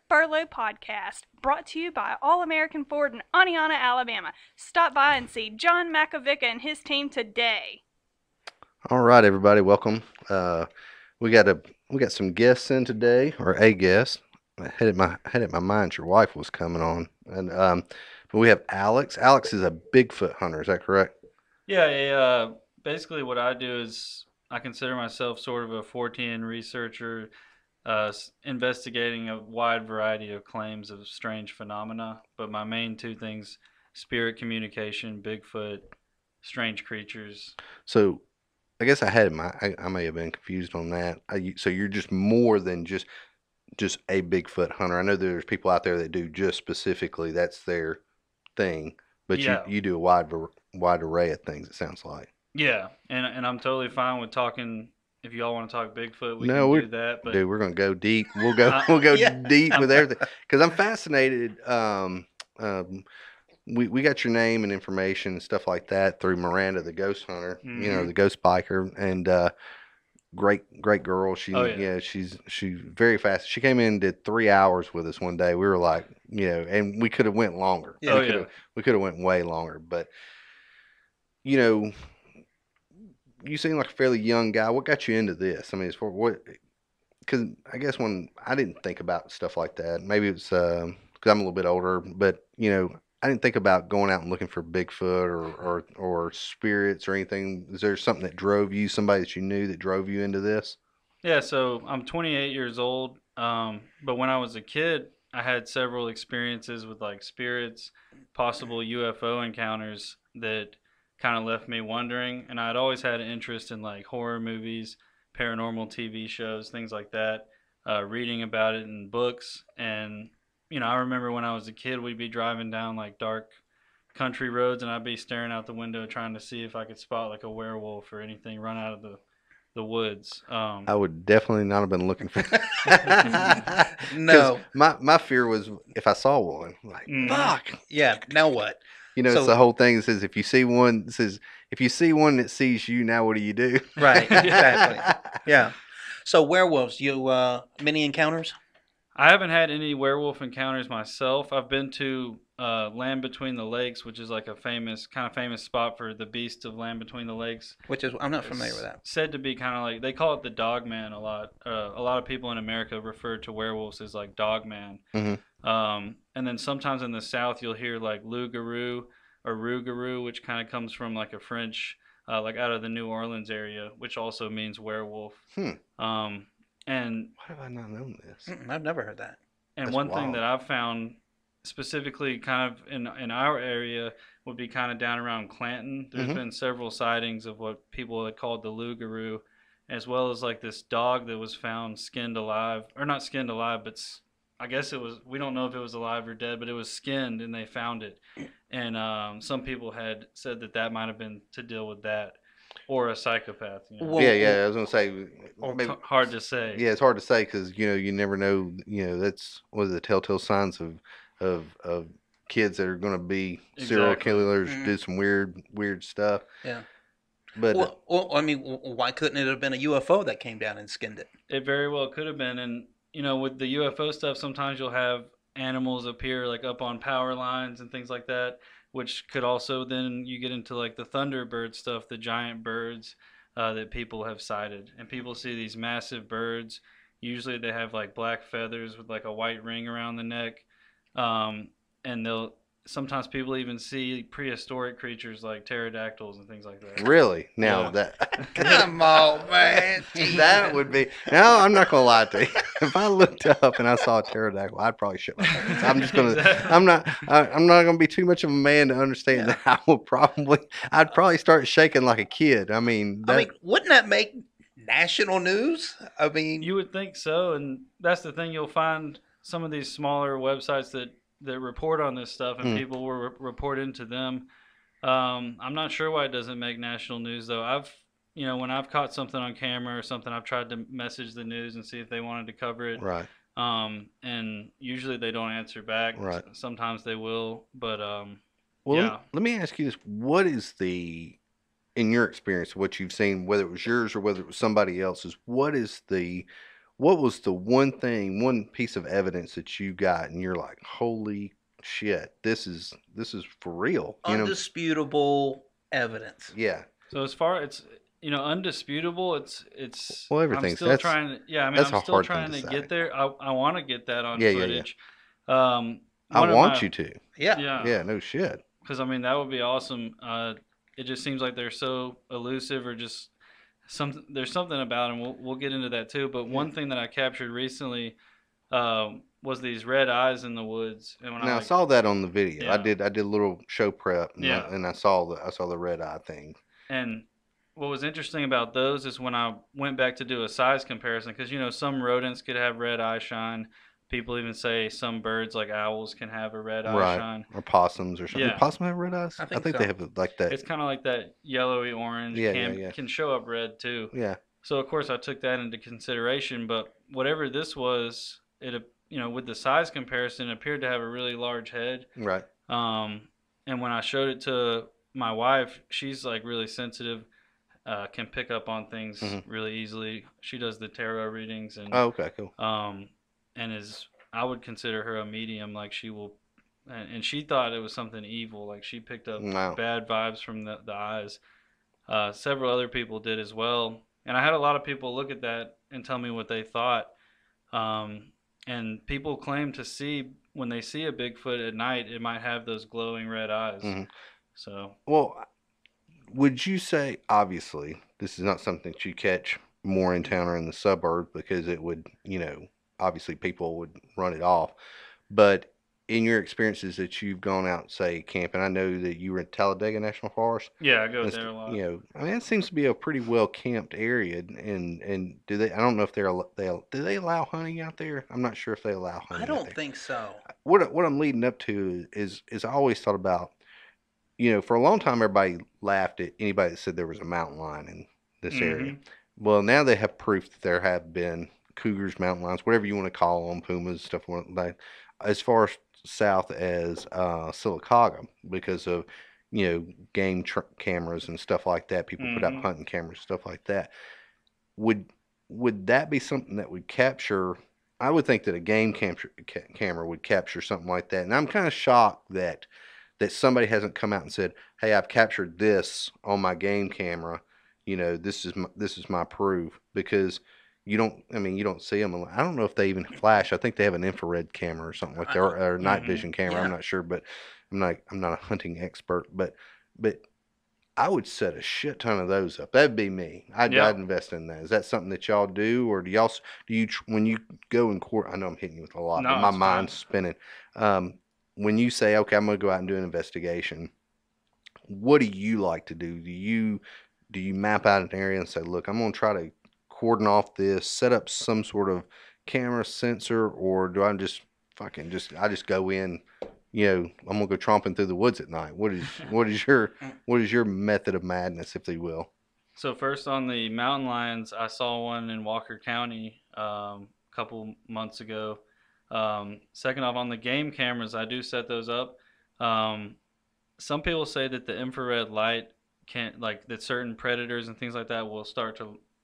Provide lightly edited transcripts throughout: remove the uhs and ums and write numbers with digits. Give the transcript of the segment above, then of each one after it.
Furlough Podcast, brought to you by All American Ford in Aniana, Alabama. Stop by and see John Makovica and his team today. All right, everybody, welcome. We got some guests in today, or a guest. I had it in my mind your wife was coming on, and but we have Alex. Alex is a Bigfoot hunter. Is that correct? Yeah, basically what I do is I consider myself sort of a Fortean researcher, investigating a wide variety of claims of strange phenomena. But my main two things: spirit communication, Bigfoot, strange creatures. So I guess I may have been confused on that. So you're just more than just a Bigfoot hunter. I know there's people out there that do just specifically that's their thing, but Yeah, you do a wide array of things. It sounds like. yeah, and I'm totally fine with talking. If y'all want to talk Bigfoot, we No, can we're do that. But dude, we're gonna go deep. I, We'll go Yeah. deep with everything because I'm fascinated. Um, we got your name and information and stuff like that through Miranda, the ghost hunter. You know, hmm the ghost biker, and great girl. Oh yeah, Yeah, she's very fast. She came in and did 3 hours with us one day. We were like, and we could have went longer. Yeah. oh We could yeah. have we could have went way longer, but you know, you seem like a fairly young guy. What got you into this? I mean, as for what? Because I guess when I didn't think about stuff like that, maybe it's because I'm a little bit older, but I didn't think about going out and looking for Bigfoot or spirits or anything. Is there something that drove you, somebody that you knew that drove you into this? Yeah, so I'm 28 years old. But when I was a kid, I had several experiences with like spirits, possible UFO encounters that kind of left me wondering. And I'd always had an interest in like horror movies, paranormal TV shows, things like that, reading about it in books. And, I remember when I was a kid, we'd be driving down like dark country roads and I'd be staring out the window trying to see if I could spot like a werewolf or anything run out of the woods. I would definitely not have been looking for that. Because No. my fear was if I saw one, like, Mhm. fuck. Yeah. Now what? It's So the whole thing that says if you see one that sees you, now what do you do? right. Exactly. Yeah. So werewolves. You many encounters? I haven't had any werewolf encounters myself. I've been to Land Between the Lakes, which is like a famous spot for the beast of Land Between the Lakes. Which is I'm not familiar It's with that. said to be kind of like they call it the Dog Man a lot. A lot of people in America refer to werewolves as like Dog Man. Hmm. And then sometimes in the South you'll hear like loup-garou or rougarou, which kind of comes from like a French, like out of the New Orleans area, which also means werewolf. Hmm. Um, and Why have I not known this? I've never heard that. And That's one thing wild. that I've found specifically kind of in our area would be kind of down around Clanton. There's Hmm. been several sightings of what people had called the loup-garou, as well as like this dog that was found skinned alive, or not skinned alive, but I guess it was, we don't know if it was alive or dead, but it was skinned and they found it. And some people had said that might have been to deal with that or a psychopath. Well, Yeah. I was gonna say maybe. Hard to say. Yeah, it's hard to say because you never know. That's one of the telltale signs of kids that are going to be serial Exactly. killers, Mhm. do some weird stuff. Yeah. But I mean, why couldn't it have been a UFO that came down and skinned it? It very well could have been. And, with the UFO stuff, sometimes you'll have animals appear like up on power lines and things like that, which could also then you get into like the Thunderbird stuff, the giant birds that people have sighted. And people see these massive birds. Usually they have like black feathers with like a white ring around the neck. And sometimes people even see prehistoric creatures like pterodactyls and things like that. really, now Yeah. that Come on, man. that would be. No, I'm not gonna lie to you. If I looked up and I saw a pterodactyl, I'd probably shit my pants. I'm just gonna. Exactly. I'm not gonna be too much of a man to understand Yeah. that. I'd probably start shaking like a kid. I mean, I mean, wouldn't that make national news? I mean, You would think so, and that's the thing. You'll find some of these smaller websites that report on this stuff, and Mm. people will report into them. I'm not sure why it doesn't make national news though. When I've caught something on camera or something, I've tried to message the news and see if they wanted to cover it. right. And usually they don't answer back. Right. Sometimes they will, but Well, yeah. let me ask you this: what is in your experience, what you've seen, whether it was yours or whether it was somebody else's, what is the what was the one piece of evidence that you got, and you're like, holy shit, this is for real, you know? Undisputable evidence. Yeah. So as far it's undisputable. It's Well, I'm everything's still trying to yeah. I mean that's I'm a still hard thing trying to to say. get there. I want to get that on Yeah, yeah, yeah. footage. I One of want my you to. Yeah. yeah, No shit. because I mean that would be awesome. It just seems like they're so elusive or just there's something about them. We'll get into that too. But one thing that I captured recently was these red eyes in the woods. And when Now I I saw that on the video. Yeah. I did a little show prep, and Yeah. I saw the red eye thing. And what was interesting about those is when I went back to do a size comparison, because some rodents could have red eye shine. People even say some birds, like owls, can have a red eye Right. shine. Or possums or something. Yeah. Possum have red eyes? I think they so. have like that. It's kind of like that yellowy orange. Yeah, can yeah. can show up red too. Yeah. So of course I took that into consideration. But whatever this was, with the size comparison, it appeared to have a really large head. Right. And when I showed it to my wife, she's like really sensitive. Can pick up on things really easily. She does the tarot readings and Oh, okay, cool. and I would consider her a medium. Like she will, and she thought it was something evil. Like she picked up Wow. bad vibes from the eyes. Several other people did as well, and I had a lot of people look at that and tell me what they thought. And people claim to see when they see a Bigfoot at night, it might have those glowing red eyes. So Well, would you say, obviously, this is not something that you catch more in town or in the suburb because it would, obviously people would run it off. But in your experiences that you've gone out, say, camping, I know that you were in Talladega National Forest. yeah, I go That's- there a lot. I mean, it seems to be a pretty well camped area. And do they? I don't know if do they allow hunting out there? I'm not sure if they allow hunting. I out don't there. think so. What I'm leading up to is I always thought about, for a long time everybody laughed at anybody that said there was a mountain lion in this area. Well, now they have proof that there have been cougars, mountain lions, whatever you want to call them, pumas, stuff like that, as far south as Sylacauga, because of game cameras and stuff like that. People put out hunting cameras, stuff like that. Would that be something that would capture? I would think that a game camera would capture something like that. And I'm kind of shocked that somebody hasn't come out and said, "Hey, I've captured this on my game camera. This is my proof." Because you don't see them. I don't know if they even flash. I think they have an infrared camera or something like that, or a night vision camera. Yeah. I'm not sure, but I'm not a hunting expert. But I would set a shit ton of those up. That'd be me. I'd invest in that. Is that something that y'all do, or do you when you go in court? I know I'm hitting you with a lot, No, but my it's mind's spinning. When you say, "Okay, I'm going to go out and do an investigation," what do you like to do? Do you map out an area and say, "Look, I'm going to try to cordon off this, set up some sort of camera sensor," or do I just go in? I'm gonna go tromping through the woods at night. What is your method of madness, if you will? So first on the mountain lions, I saw one in Walker County a couple months ago. Second off, on the game cameras, I do set those up. Some people say that the infrared light can't, like that certain predators and things like that will start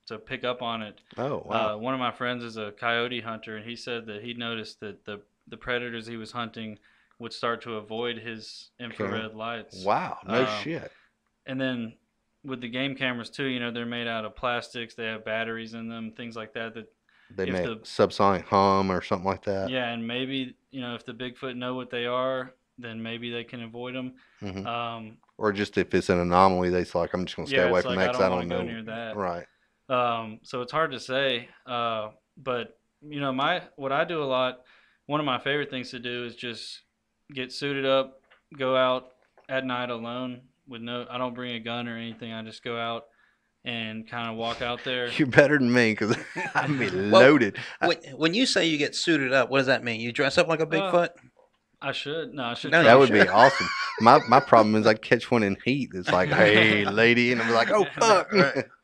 to pick up on it. Oh, wow. One of my friends is a coyote hunter, and he said that he noticed that the predators he was hunting would start to avoid his infrared lights. Wow, no shit. And then with the game cameras too, they're made out of plastics. They have batteries in them, things like that. That they make subsonic hum or something like that. Yeah, and maybe if the Bigfoot know what they are, then maybe they can avoid them. Or just if it's an anomaly, they're like, "I'm just gonna stay away from that because I don't know." Go near that. Right. So it's hard to say. But what I do a lot. One of my favorite things to do is just get suited up, go out at night alone I don't bring a gun or anything. I just go out and kind of walk out there. You're better than me because I'm loaded. When you say you get suited up, what does that mean? You dress up like a Bigfoot? I should. No, I should. No, try. That would be awesome. My problem is I'd catch one in heat. It's like, "Hey, lady," and I'm like, "Oh, fuck."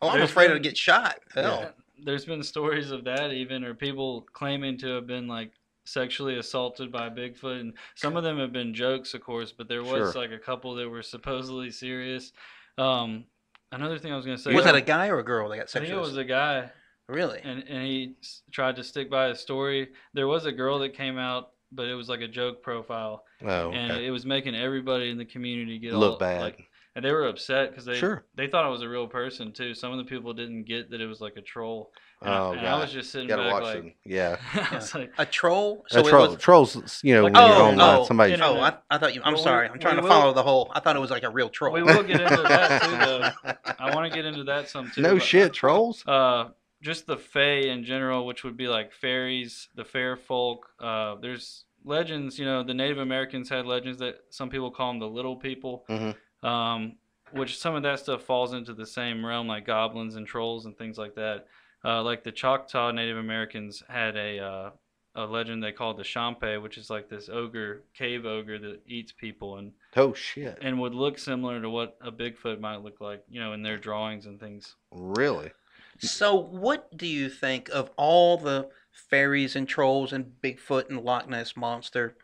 Oh, I'm afraid to get shot. Hell. Yeah, there's been stories of that even, or people claiming to have been like sexually assaulted by Bigfoot, and some of them have been jokes, of course, but there was like a couple that were supposedly serious. Another thing I was going to say Was that a guy or a girl that got I think sexually it was a guy. Really? and he tried to stick by his story. There was a girl that came out, but it was like a joke profile, Oh, and okay. it was making everybody in the community get Look all bad. like, and they were upset because Sure. they thought it was a real person too. Some of the people didn't get that it was like a troll, and Oh, I God. was just sitting Gotta back watch like, them. Yeah. I Yeah. was like, A troll? A So it troll. was. Trolls, you know, Like when a you're Oh, online, oh, somebody. internet- oh! I thought you. I'm But sorry. I'm trying we to will follow the whole. I thought it was like a real troll. we will get into that too though. I want to get into that some too. No but, shit, trolls? just the Fae in general, which would be like fairies, the fair folk. There's legends, the Native Americans had legends that some people call them the little people, Mm-hmm. which some of that stuff falls into the same realm, like goblins and trolls and things like that. Like the Choctaw Native Americans had a legend they called the Shampe, which is like this cave ogre that eats people Oh, shit. and would look similar to what a Bigfoot might look like, in their drawings and things. Really? So, what do you think of all the fairies and trolls and Bigfoot and Loch Ness monster?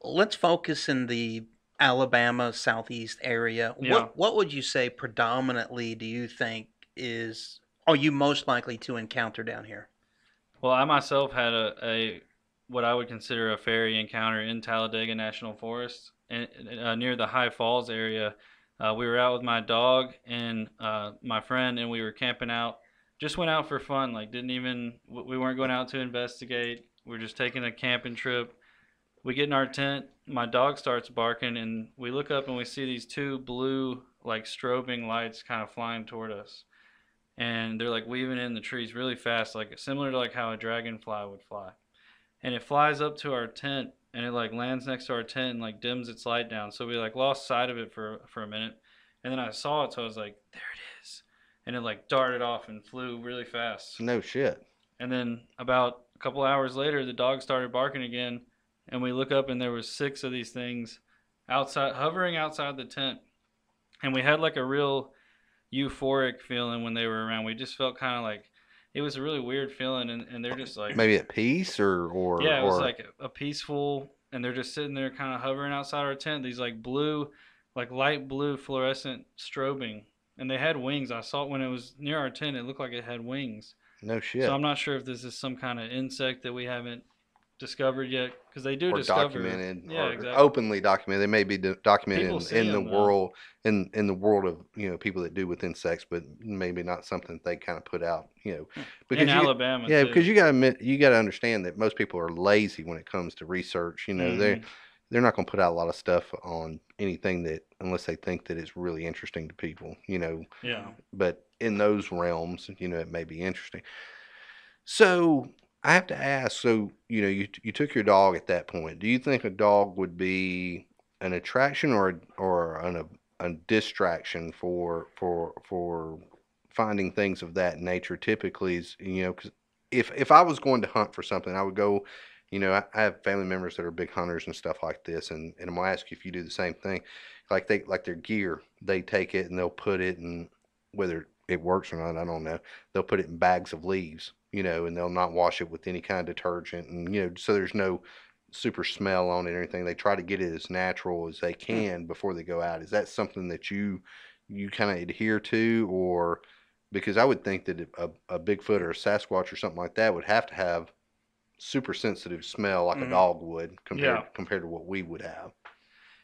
Let's focus in the Alabama southeast area. Yeah. What would you say predominantly do you think are you most likely to encounter down here? Well, I myself had a what I would consider a fairy encounter in Talladega National Forest, and near the High Falls area. We were out with my dog and my friend, and we were camping out. Just went out for fun. Like we weren't going out to investigate. We were just taking a camping trip. We get in our tent. My dog starts barking, and we look up and we see these two blue, like strobing lights, kind of flying toward us. And they're like weaving in the trees really fast, like similar to like how a dragonfly would fly. And it flies up to our tent, and it like lands next to our tent and like dims its light down. So we like lost sight of it for a minute, and then I saw it, so I was like, there it is, and it like darted off and flew really fast. No shit. And then about a couple hours later, the dog started barking again, and we look up and there was 6 of these things outside, hovering outside the tent, and we had like a real euphoric feeling when they were around. We just felt kind of like it was a really weird feeling, and they're just like Maybe at peace or yeah, it was like a peaceful, and they're just sitting there kind of hovering outside our tent. These like blue, like light blue fluorescent strobing, and they had wings. I saw it when it was near our tent. It looked like it had wings. no shit. So I'm not sure if this is some kind of insect that we haven't discovered yet, because they do or discover documented, yeah, or exactly. openly documented. They may be documented People see in the them, though. world, in the world of people that do with insects, but maybe not something they kind of put out. Because in you, Alabama, yeah, too. because you got to understand that most people are lazy when it comes to research. Mhm. They're not going to put out a lot of stuff on anything that unless they think that it's really interesting to people. Yeah. But in those realms, it may be interesting. So I have to ask. So you took your dog at that point. Do you think a dog would be an attraction or a distraction for finding things of that nature? Typically, is because if I was going to hunt for something, I would go. I have family members that are big hunters and stuff like this, and I'm gonna ask you if you do the same thing. Like their gear, they take it and they'll put it in, whether it works or not, I don't know. They'll put it in bags of leaves, and they'll not wash it with any kind of detergent, and so there's no super smell on it or anything. They try to get it as natural as they can before they go out. Is that something that you kind of adhere to, or because I would think that a Bigfoot or a Sasquatch or something like that would have to have super sensitive smell like a dog would compared to what we would have.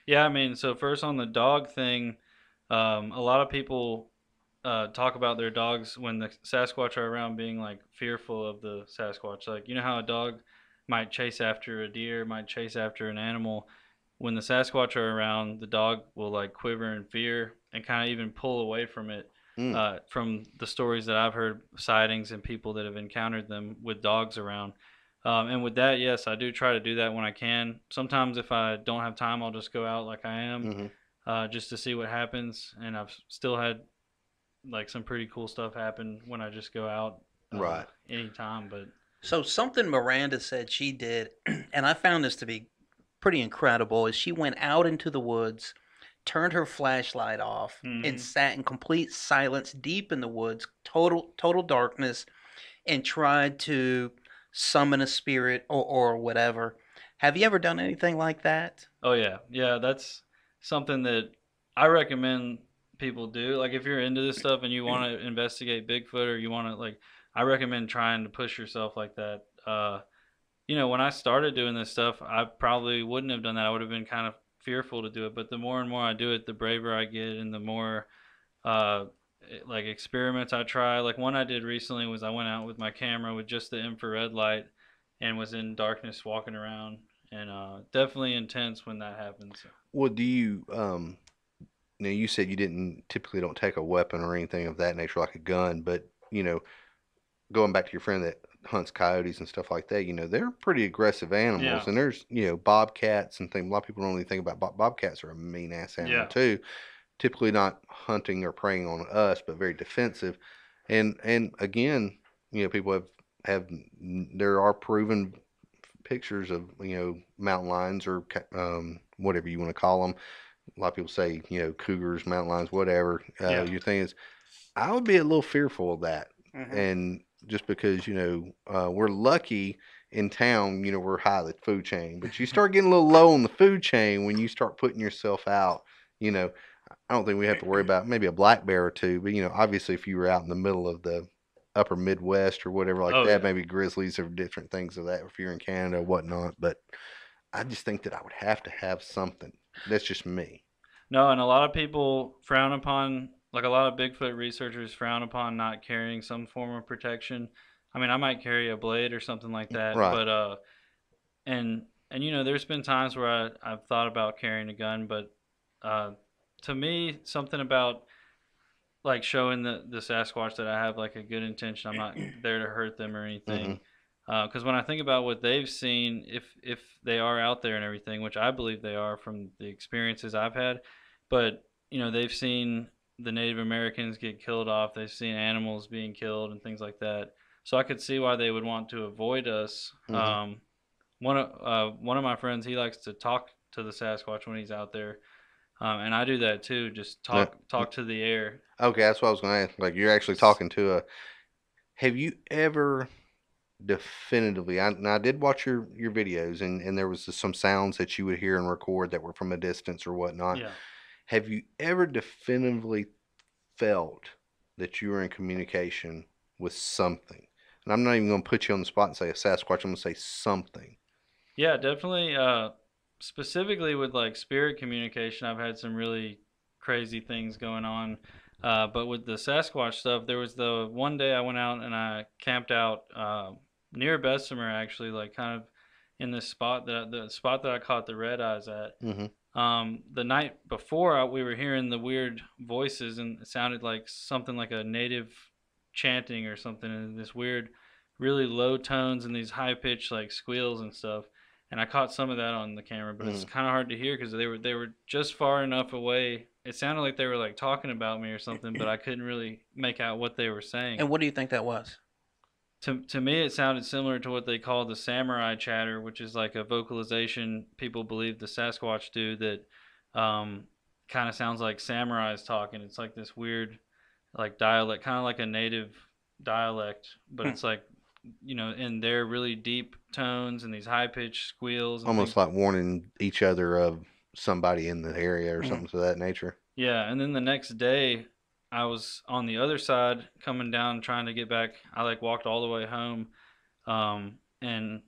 Yeah, I mean, so first on the dog thing, a lot of people talk about their dogs when the Sasquatch are around being like fearful of the Sasquatch. Like, how a dog might chase after a deer, might chase after an animal. When the Sasquatch are around, the dog will like quiver in fear and kind of even pull away from it. From the stories that I've heard, sightings and people that have encountered them with dogs around. And with that, yes, I do try to do that when I can. Sometimes if I don't have time, I'll just go out like I am, just to see what happens. And I've still had like some pretty cool stuff happen when I just go out Right. anytime. But So something Miranda said she did, and I found this to be pretty incredible, is she went out into the woods, turned her flashlight off, and sat in complete silence deep in the woods, total darkness, and tried to summon a spirit or whatever. Have you ever done anything like that? oh yeah, that's something that I recommend people do. Like if you're into this stuff and you want to investigate Bigfoot, or you want to like I recommend trying to push yourself like that. When I started doing this stuff, I probably wouldn't have done that. I would have been kind of fearful to do it. But the more and more I do it, the braver I get, and the more uh, like experiments I try. Like one I did recently was I went out with my camera with just the infrared light and was in darkness walking around, and definitely intense when that happens. Well, do you now you said you didn't typically don't take a weapon or anything of that nature like a gun, but going back to your friend that hunts coyotes and stuff like that, they're pretty aggressive animals, Yeah, and there's bobcats and things. A lot of people don't really think about bobcats are a mean ass animal yeah, too. Typically not hunting or preying on us, but very defensive. And again, people have there are proven pictures of mountain lions or whatever you want to call them. A lot of people say cougars, mountain lions, whatever. yeah, Your thing is, I would be a little fearful of that, Hmm. and just because we're lucky in town, we're high the food chain, but you start getting a little low on the food chain when you start putting yourself out. You know, I don't think we have to worry about maybe a black bear or two, but obviously if you were out in the middle of the upper Midwest or whatever like oh that, yeah. maybe grizzlies or different things of that if you're in Canada or whatnot. But I just think that I would have to have something. That's just me. No, and a lot of people frown upon, like a lot of Bigfoot researchers frown upon not carrying some form of protection. I mean, I might carry a blade or something like that, Right. but and there's been times where I've thought about carrying a gun, but uh, to me, something about like showing the Sasquatch that I have like a good intention. I'm not there to hurt them or Hmm. anything. Because when I think about what they've seen, if they are out there and everything, which I believe they are from the experiences I've had, but they've seen the Native Americans get killed off. They've seen animals being killed and things like that. So I could see why they would want to avoid us. Hmm. One of my friends, he likes to talk to the Sasquatch when he's out there, and I do that too. Just No, talk to the air. okay, that's what I was going to ask. Like, you're actually talking to a. Have you ever definitively? I did watch your videos, and there was some sounds that you would hear and record that were from a distance or whatnot. Yeah. Have you ever definitively felt that you were in communication with something? And I'm not even going to put you on the spot and say a Sasquatch. I'm going to say something. Yeah, definitely. Specifically with like spirit communication, I've had some really crazy things going on. But with the Sasquatch stuff, there was the one day I went out and I camped out near Bessemer, actually, like kind of in this spot the spot that I caught the red eyes at. Hmm. The night before, we were hearing the weird voices, and it sounded like something like a native chanting or something, and this weird, really low tones and these high pitched like squeals and stuff. And I caught some of that on the camera, but it's Mm. kind of hard to hear because they were just far enough away. It sounded like they were like talking about me or something, but I couldn't really make out what they were saying. And what do you think that was? To me, it sounded similar to what they call the samurai chatter, which is like a vocalization people believe the Sasquatch do that kind of sounds like samurais talking. It's like this weird, like dialect, kind of like a native dialect, but Hmm. it's like, in their really deep tones and these high pitched squeals and Almost things. like warning each other of somebody in the area or Mhm. something to that nature. Yeah, and then the next day, I was on the other side coming down trying to get back. I like walked all the way home, and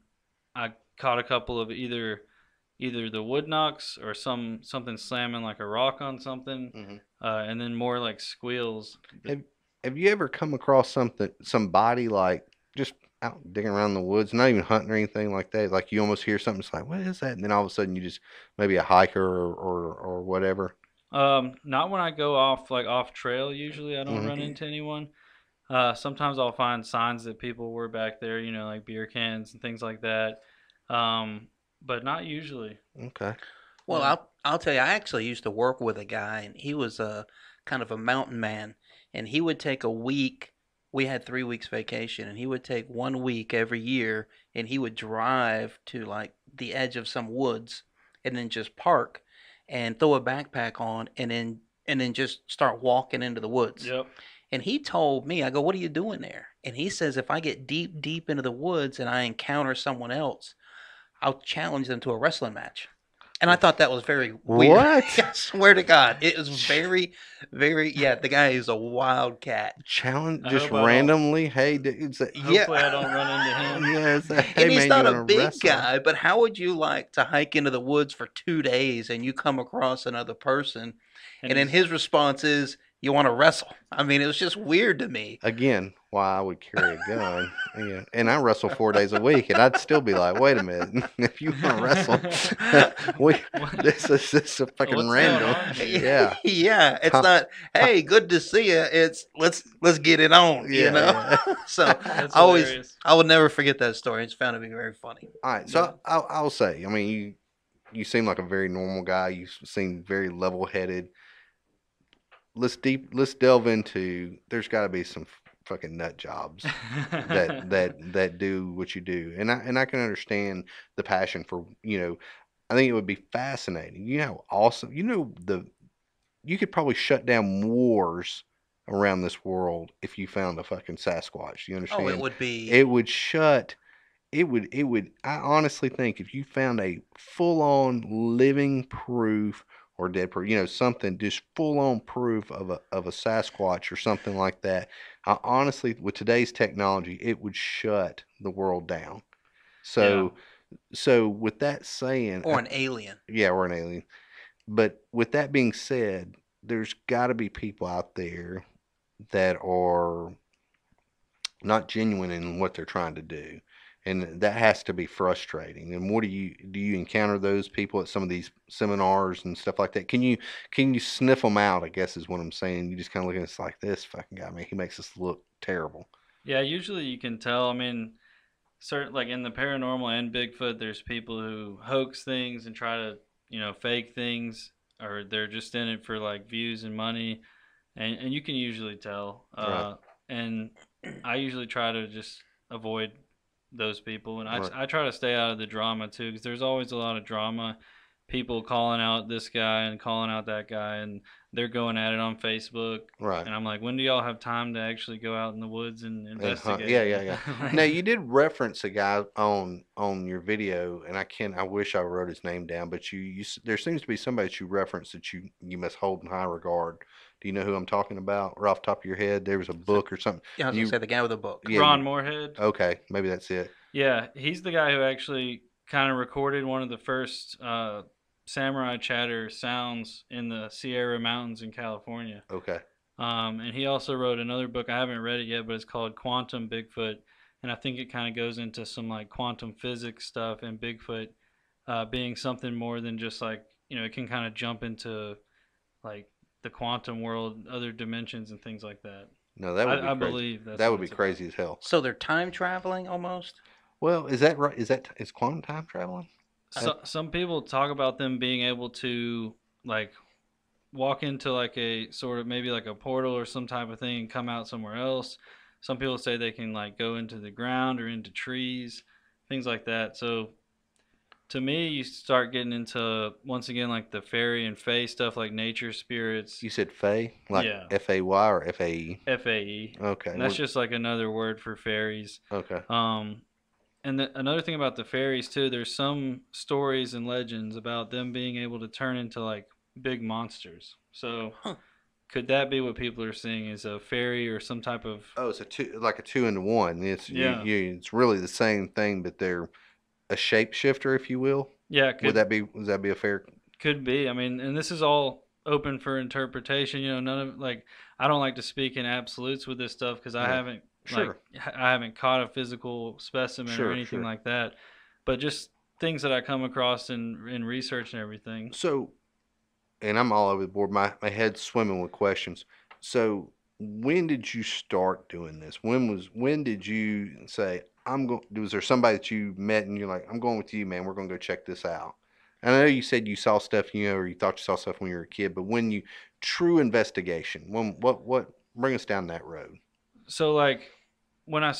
I caught a couple of either the wood knocks or something slamming like a rock on something, Hmm. and then more like squeals. Have Have you ever come across somebody like just out digging around the woods, not even hunting or anything like that? Like you almost hear something, it's like, what is that? And then all of a sudden you just maybe a hiker or whatever. Not when I go off like off trail. Usually, I don't Hmm. run into anyone. Sometimes I'll find signs that people were back there, like beer cans and things like that. But not usually. Okay. Well, Yeah. I'll tell you, I actually used to work with a guy, and he was a kind of a mountain man, and he would take a week. We had 3 weeks vacation, and he would take 1 week every year, and he would drive to like the edge of some woods, and then just park, and throw a backpack on, and then just start walking into the woods. Yep. And he told me, I go, "What are you doing there?" And he says, "If I get deep, deep into the woods and I encounter someone else, I'll challenge them to a wrestling match." And I thought that was very weird. What? I swear to God, it was very, very. Yeah, the guy is a wild cat. Challenge I just hope I don't- randomly. Hey, dude, Hopefully, I don't run into him. yeah, it's hey And he's man, you not a want to big wrestle? guy, but how would you like to hike into the woods for 2 days and you come across another person, and then he's- his response is, "You want to wrestle?" I mean, it was just weird to me. Again, why I would carry a gun. Yeah, and I wrestle 4 days a week, and I'd still be like, wait a minute, if you want to wrestle, this is a fucking What's random. going on here? Yeah, Yeah, it's Tom- not, "Hey, good to see you." It's let's get it on, Yeah, you know. yeah. So That's I always hilarious. I will never forget that story. It's found to be very funny. All right, so I'll say, I mean, you seem like a very normal guy. You seem very level-headed. Let's delve into. There's got to be some fucking nut jobs that do what you do, and I can understand the passion for, I think it would be fascinating. Awesome. You could probably shut down wars around this world if you found a fucking Sasquatch. You understand? Oh, it would be. It would shut. It would. I honestly think if you found a full-on living proof or dead proof, something just full-on proof of a Sasquatch or something like that. I honestly, with today's technology, it would shut the world down. So with that saying, Or an alien. yeah, or an alien. But with that being said, there's got to be people out there that are not genuine in what they're trying to do, and that has to be frustrating. And what do you encounter those people at some of these seminars and stuff like that? Can you sniff them out? I guess is what I'm saying. You just kind of look at us like, this fucking guy, man, he makes us look terrible. Yeah, usually you can tell. I mean, certain like in the paranormal and Bigfoot, there's people who hoax things and try to fake things, or they're just in it for like views and money, and you can usually tell. Right. And I usually try to just avoid those people, and Right. I try to stay out of the drama too, because there's always a lot of drama. People calling out this guy and calling out that guy, and they're going at it on Facebook. Right. And I'm like, when do y'all have time to actually go out in the woods and And investigate? yeah. Like- Now you did reference a guy on your video, and I wish I wrote his name down, but there seems to be somebody that you referenced that you must hold in high regard. Do you know who I'm talking about? Or off the top of your head, there was a book or something. Yeah, I was gonna say the guy with the book. Yeah, Ron Moorhead. Okay, maybe that's it. Yeah, he's the guy who actually kind of recorded one of the first samurai chatter sounds in the Sierra Mountains in California. Okay. And he also wrote another book. I haven't read it yet, but it's called Quantum Bigfoot. And I think it kind of goes into some like quantum physics stuff, and Bigfoot being something more than just like, it can kind of jump into like the quantum world, other dimensions and things like that. No, that would be I crazy. believe that's That what would be it's about. crazy as hell. So they're time traveling almost. Well, is that right? Is quantum time traveling? Some people talk about them being able to like walk into like a sort of maybe like a portal or some type of thing and come out somewhere else. Some people say they can like go into the ground or into trees, things like that. So to me, you start getting into, once again, like the fairy and fae stuff, like nature spirits. You said Fae, like Yeah. FAY or FAE? FAE. Okay. And that's just like another word for fairies. Okay. And another thing about the fairies too, there's some stories and legends about them being able to turn into like big monsters. So could that be what people are seeing, is a fairy or some type of... Oh, it's like a 2-in-1. It's Yeah. it's really the same thing, but they're a shapeshifter, if you will. Yeah, Would that be a fair? could be. I mean, and this is all open for interpretation. None of like, I don't like to speak in absolutes with this stuff because I Yeah. haven't Sure. I haven't caught a physical specimen Sure, or anything sure. like that. But just things that I come across in research and everything. So, and I'm all over the board. My head's swimming with questions. So, when did you start doing this? When did you say, was there somebody that you met and you're like, I'm going with you, man, we're going to go check this out? And I know you said you saw stuff, or you thought you saw stuff when you were a kid, but true investigation, what, bring us down that road. So like when I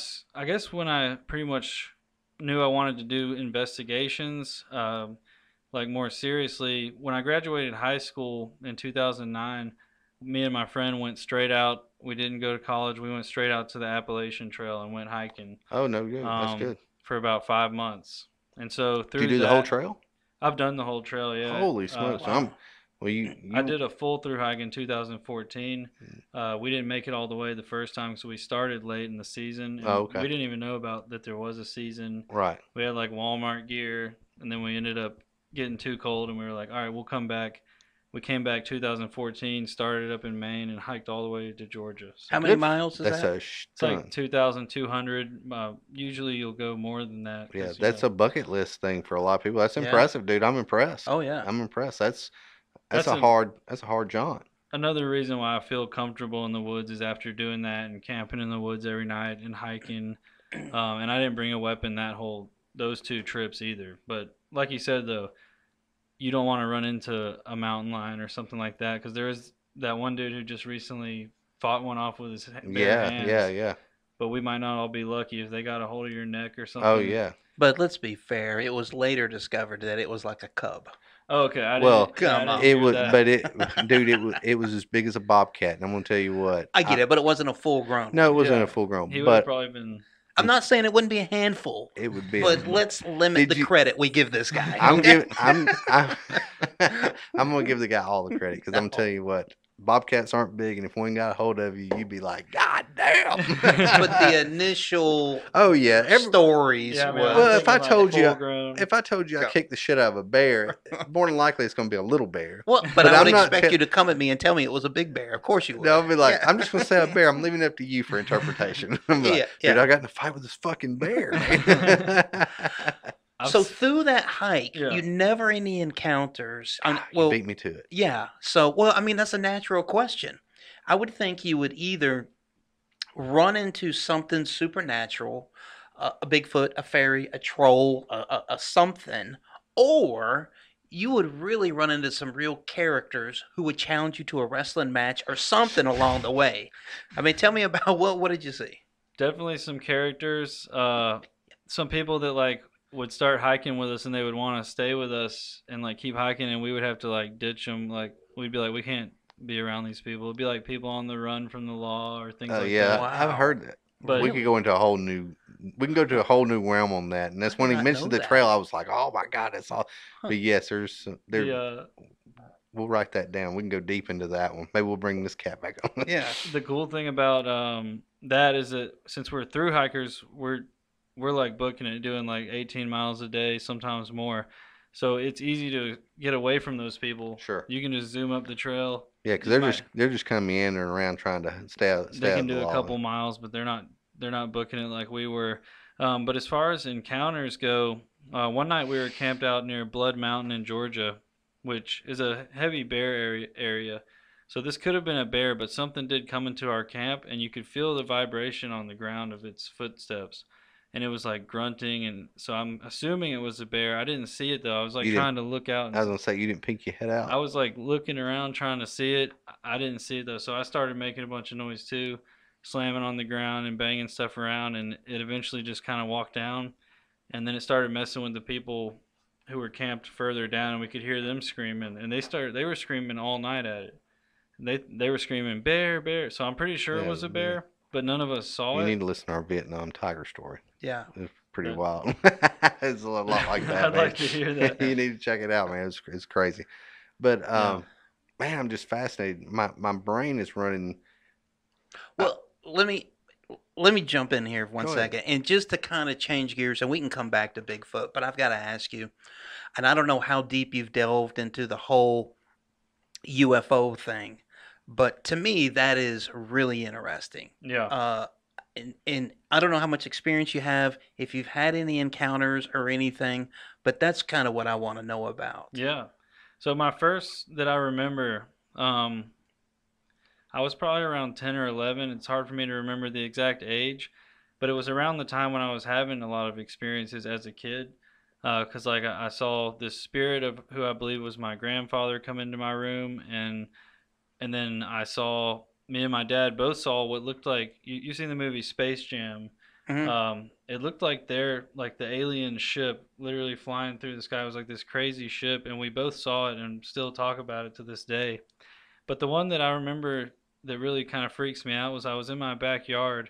guess when I pretty much knew I wanted to do investigations, like more seriously, when I graduated high school in 2009, me and my friend went straight out. We didn't go to college. We went straight out to the Appalachian Trail and went hiking. Oh, no, good. That's good. For about 5 months. And so through Did you do the whole trail? I've done the whole trail, yeah. Holy smokes! Wow. Well, I did a full through hike in 2014. Mm. We didn't make it all the way the first time because we started late in the season, and Oh, okay. we didn't even know about that there was a season. Right. We had like Walmart gear, and then we ended up getting too cold, and we were like, all right, we'll come back. We came back 2014, started up in Maine, and hiked all the way to Georgia. So How many miles is That's that? it's like 2,200. Usually you'll go more than that. Yeah, 'cause, that's a bucket list thing for a lot of people. That's Yeah. impressive, dude. I'm impressed. Oh yeah. I'm impressed. That's That's a a- hard jaunt. Another reason why I feel comfortable in the woods is after doing that and camping in the woods every night and hiking. And I didn't bring a weapon those 2 trips either. But like you said though, you don't want to run into a mountain lion or something like that because there is that one dude who just recently fought one off with his bare hands. Yeah. But we might not all be lucky if they got a hold of your neck or something. Oh yeah. But let's be fair. It was later discovered that it was like a cub. Oh, okay. I Well, didn't, come I on. didn't It hear was, that. but dude, it was as big as a bobcat, and I'm gonna tell you what. I get it, but it wasn't a full grown. No, it wasn't Yeah. a full grown, He would have but probably been. I'm not saying it wouldn't be a handful, it would be. but let's limit Did the you- credit we give this guy. I'm okay? giving. I'm gonna give the guy all the credit because I'm telling you what. Bobcats aren't big, and if one got a hold of you, you'd be like, God damn. But the initial Oh yeah, stories Yeah, I mean, was Well, I'm if I thinking, told you- full-grown. if I told you I Go. kicked the shit out of a bear, more than likely it's gonna be a little bear. well, but but I would I'm not expect te- you to come at me and tell me it was a big bear. Of course you would. No, I'll be like, Yeah. I'm just gonna say a bear. I'm leaving it up to you for interpretation. I'm like, Yeah, dude, yeah. I got in a fight with this fucking bear. Man. I've So s- through that hike, Yeah. you never any encounters. You Well, beat me to it. yeah. So, well, I mean, that's a natural question. I would think you would either run into something supernatural, a Bigfoot, a fairy, a troll, a something, or you would really run into some real characters who would challenge you to a wrestling match or something along the way. I mean, tell me about what did you see? definitely some characters. Some people that like would start hiking with us and they would want to stay with us and like keep hiking, and we would have to like ditch them. Like we'd be like, we can't be around these people. It'd be like people on the run from the law or things Oh like yeah, that. Wow. I've heard that. But We could go into a whole new. We can go to a whole new realm on that, and that's I when did he not mentioned know the that. trail. I was like, "Oh my god, that's all." Huh. But yes, there. the We'll write that down. We can go deep into that one. Maybe we'll bring this cat back on. Yeah. the cool thing about that is that since we're through hikers, we're like booking it, doing like 18 miles a day, sometimes more. So it's easy to get away from those people. Sure. You can just zoom up the trail. Yeah, because You they're just kind of meandering around trying to stay out. They out can of the do a law. couple miles, but they're not booking it like we were. But as far as encounters go, one night we were camped out near Blood Mountain in Georgia, which is a heavy bear area. So this could have been a bear, but something did come into our camp, and you could feel the vibration on the ground of its footsteps. And it was like grunting, and so I'm assuming it was a bear. I didn't see it though. I was like You didn't- trying to look out. I was gonna say you didn't peek your head out. I was like looking around trying to see it. I didn't see it though, so I started making a bunch of noise too, slamming on the ground and banging stuff around, and it eventually just kind of walked down, and then it started messing with the people who were camped further down, and we could hear them screaming, and they were screaming all night at it. They were screaming bear, bear. So I'm pretty sure Yeah, it was a yeah. bear, but none of us saw You it. need to listen to our Vietnam tiger story. Yeah. It's pretty Yeah. wild. It's a lot like that. I'd man. like to hear that. You need to check it out, man. It's crazy. But Yeah. man, I'm just fascinated. My brain is running. Well, let me jump in here for one Go ahead. second, and just to kind of change gears, and we can come back to Bigfoot, but I've got to ask you, and I don't know how deep you've delved into the whole UFO thing, but to me that is really interesting. Yeah. And I don't know how much experience you have, if you've had any encounters or anything, but that's kind of what I want to know about. Yeah. So my first that I remember, I was probably around 10 or 11. It's hard for me to remember the exact age, but it was around the time when I was having a lot of experiences as a kid. Because like I saw this spirit of who I believe was my grandfather come into my room, and then I saw me and my dad both saw what looked like you seen the movie Space Jam. Mhm. It looked like like the alien ship literally flying through the sky. It was like this crazy ship, and we both saw it and still talk about it to this day. But the one that I remember that really kind of freaks me out was I was in my backyard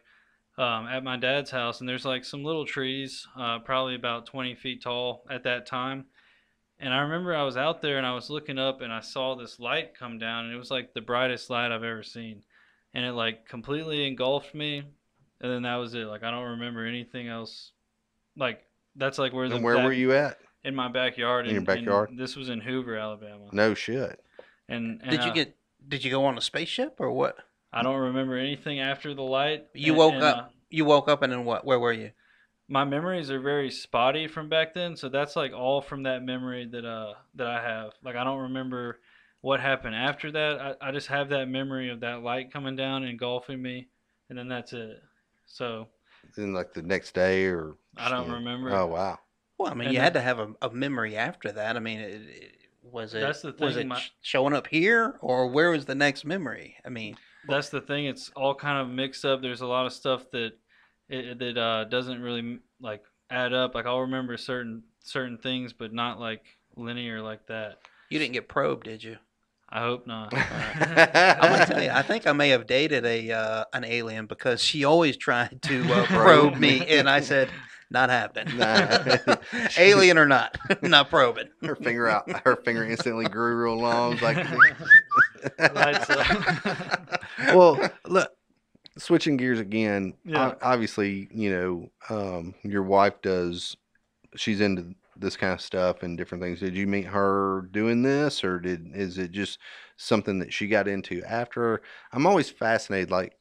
at my dad's house, and there's like some little trees, probably about 20 feet tall at that time. And I remember I was out there and I was looking up and I saw this light come down, and it was like the brightest light I've ever seen. And it like completely engulfed me. And then that was it. Like I don't remember anything else. Like that's like where And where were you at? in my backyard. In your backyard? And this was in Hoover, Alabama. No shit. And Did you go on a spaceship or what? I don't remember anything after the light. You woke up. You woke up and then what? Where were you? My memories are very spotty from back then, so that's like all from that memory that I have. Like I don't remember what happened after that. I just have that memory of that light coming down and engulfing me, and then that's it. So Then like the next day or I don't remember. Oh wow. Well, I mean, And you had to have a memory after that. I mean, was it That's the was thing, it showing up here or where was the next memory? I mean, That's the thing. It's all kind of mixed up. There's a lot of stuff that doesn't really like add up. Like I'll remember certain things, but not like linear like that. you didn't get probed, did you? I hope not. I'm gonna tell you, I think I may have dated an alien because she always tried to probe me, and I said, "Not happening." Nah. Alien or not, not probing. Her finger instantly grew real long. It was like Lights up. well, look, switching gears again. Yeah. Obviously, your wife she's into this kind of stuff and different things. Did you meet her doing this, or is it just something that she got into after? I'm always fascinated. Like,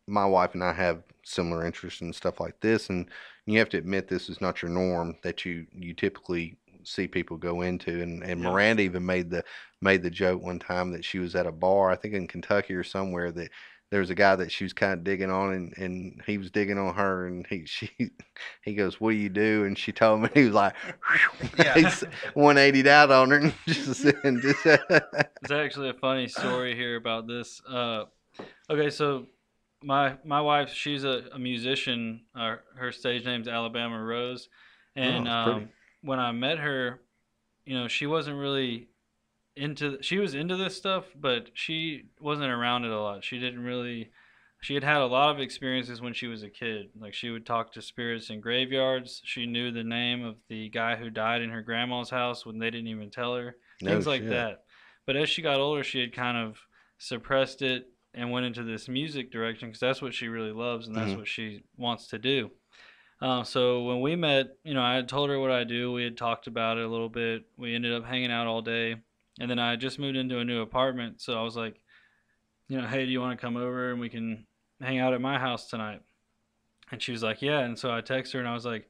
my wife and I have similar interests and stuff like this, and you have to admit this is not your norm that you typically see people go into. And Yeah. Miranda even made the joke one time that she was at a bar, I think in Kentucky or somewhere, that there was a guy that she was kind of digging on, and he was digging on her, and he goes, "What do you do?" And she told him, and he was like, Yeah. he's 180'd out on her, and just It's actually a funny story here about this. Okay, so my wife, she's a musician. Her stage name's Alabama Rose, and that's pretty. when I met her, she wasn't really she was into this stuff, but she wasn't around it a lot. She had a lot of experiences when she was a kid. Like she would talk to spirits in graveyards. She knew the name of the guy who died in her grandma's house when they didn't even tell her. No Things like shit. that. But as she got older, she had kind of suppressed it and went into this music direction because that's what she really loves and that's Mhm. what she wants to do. So when we met, I had told her what I do. We had talked about it a little bit. We ended up hanging out all day. And then I just moved into a new apartment. So I was like, hey, do you want to come over and we can hang out at my house tonight? And she was like, yeah. And so I texted her and I was like,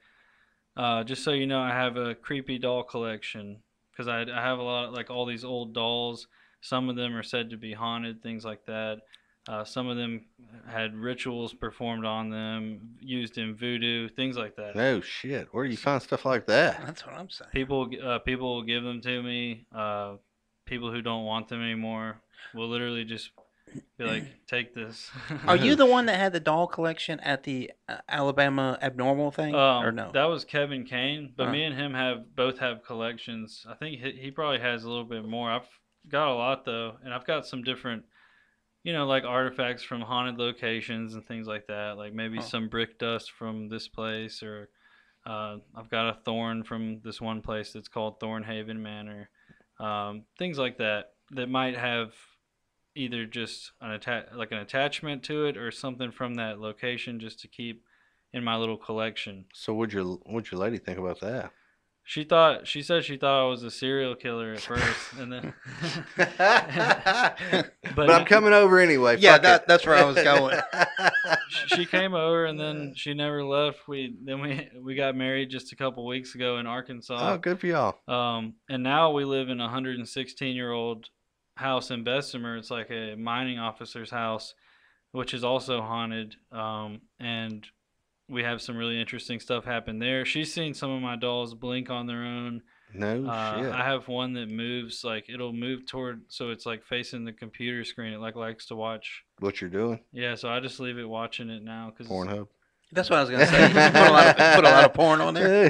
just so you know, I have a creepy doll collection because I have a lot, like all these old dolls. Some of them are said to be haunted, things like that. Some of them had rituals performed on them, used in voodoo, things like that. No shit. Where do you find stuff like that? That's what I'm saying. People will give them to me. People who don't want them anymore will literally just be like, take this. Are you the one that had the doll collection at the Alabama Abnormal thing, or no? That was Kevin Kane, but Huh. me and him both have collections. I think he probably has a little bit more. I've got a lot though, and I've got some different, like artifacts from haunted locations and things like that. Like maybe some brick dust from this place, or I've got a thorn from this one place that's called Thornhaven Manor. Things like that might have either just an attachment to it or something from that location just to keep in my little collection. So what'd your lady think about that? She said she thought I was a serial killer at first, and then but I'm coming over anyway. Yeah, Fuck it. that's where I was going. she came over and then she never left. We got married just a couple weeks ago in Arkansas. Oh, good for y'all. And now we live in a 116-year-old house in Bessemer. It's like a mining officer's house, which is also haunted. And we have some really interesting stuff happen there. She's seen some of my dolls blink on their own. No shit. I have one that moves, like it'll move toward, so it's like facing the computer screen. It likes to watch. What you're doing? Yeah, so I just leave it watching it now because Pornhub. That's what I was gonna say. You put a lot of porn on there.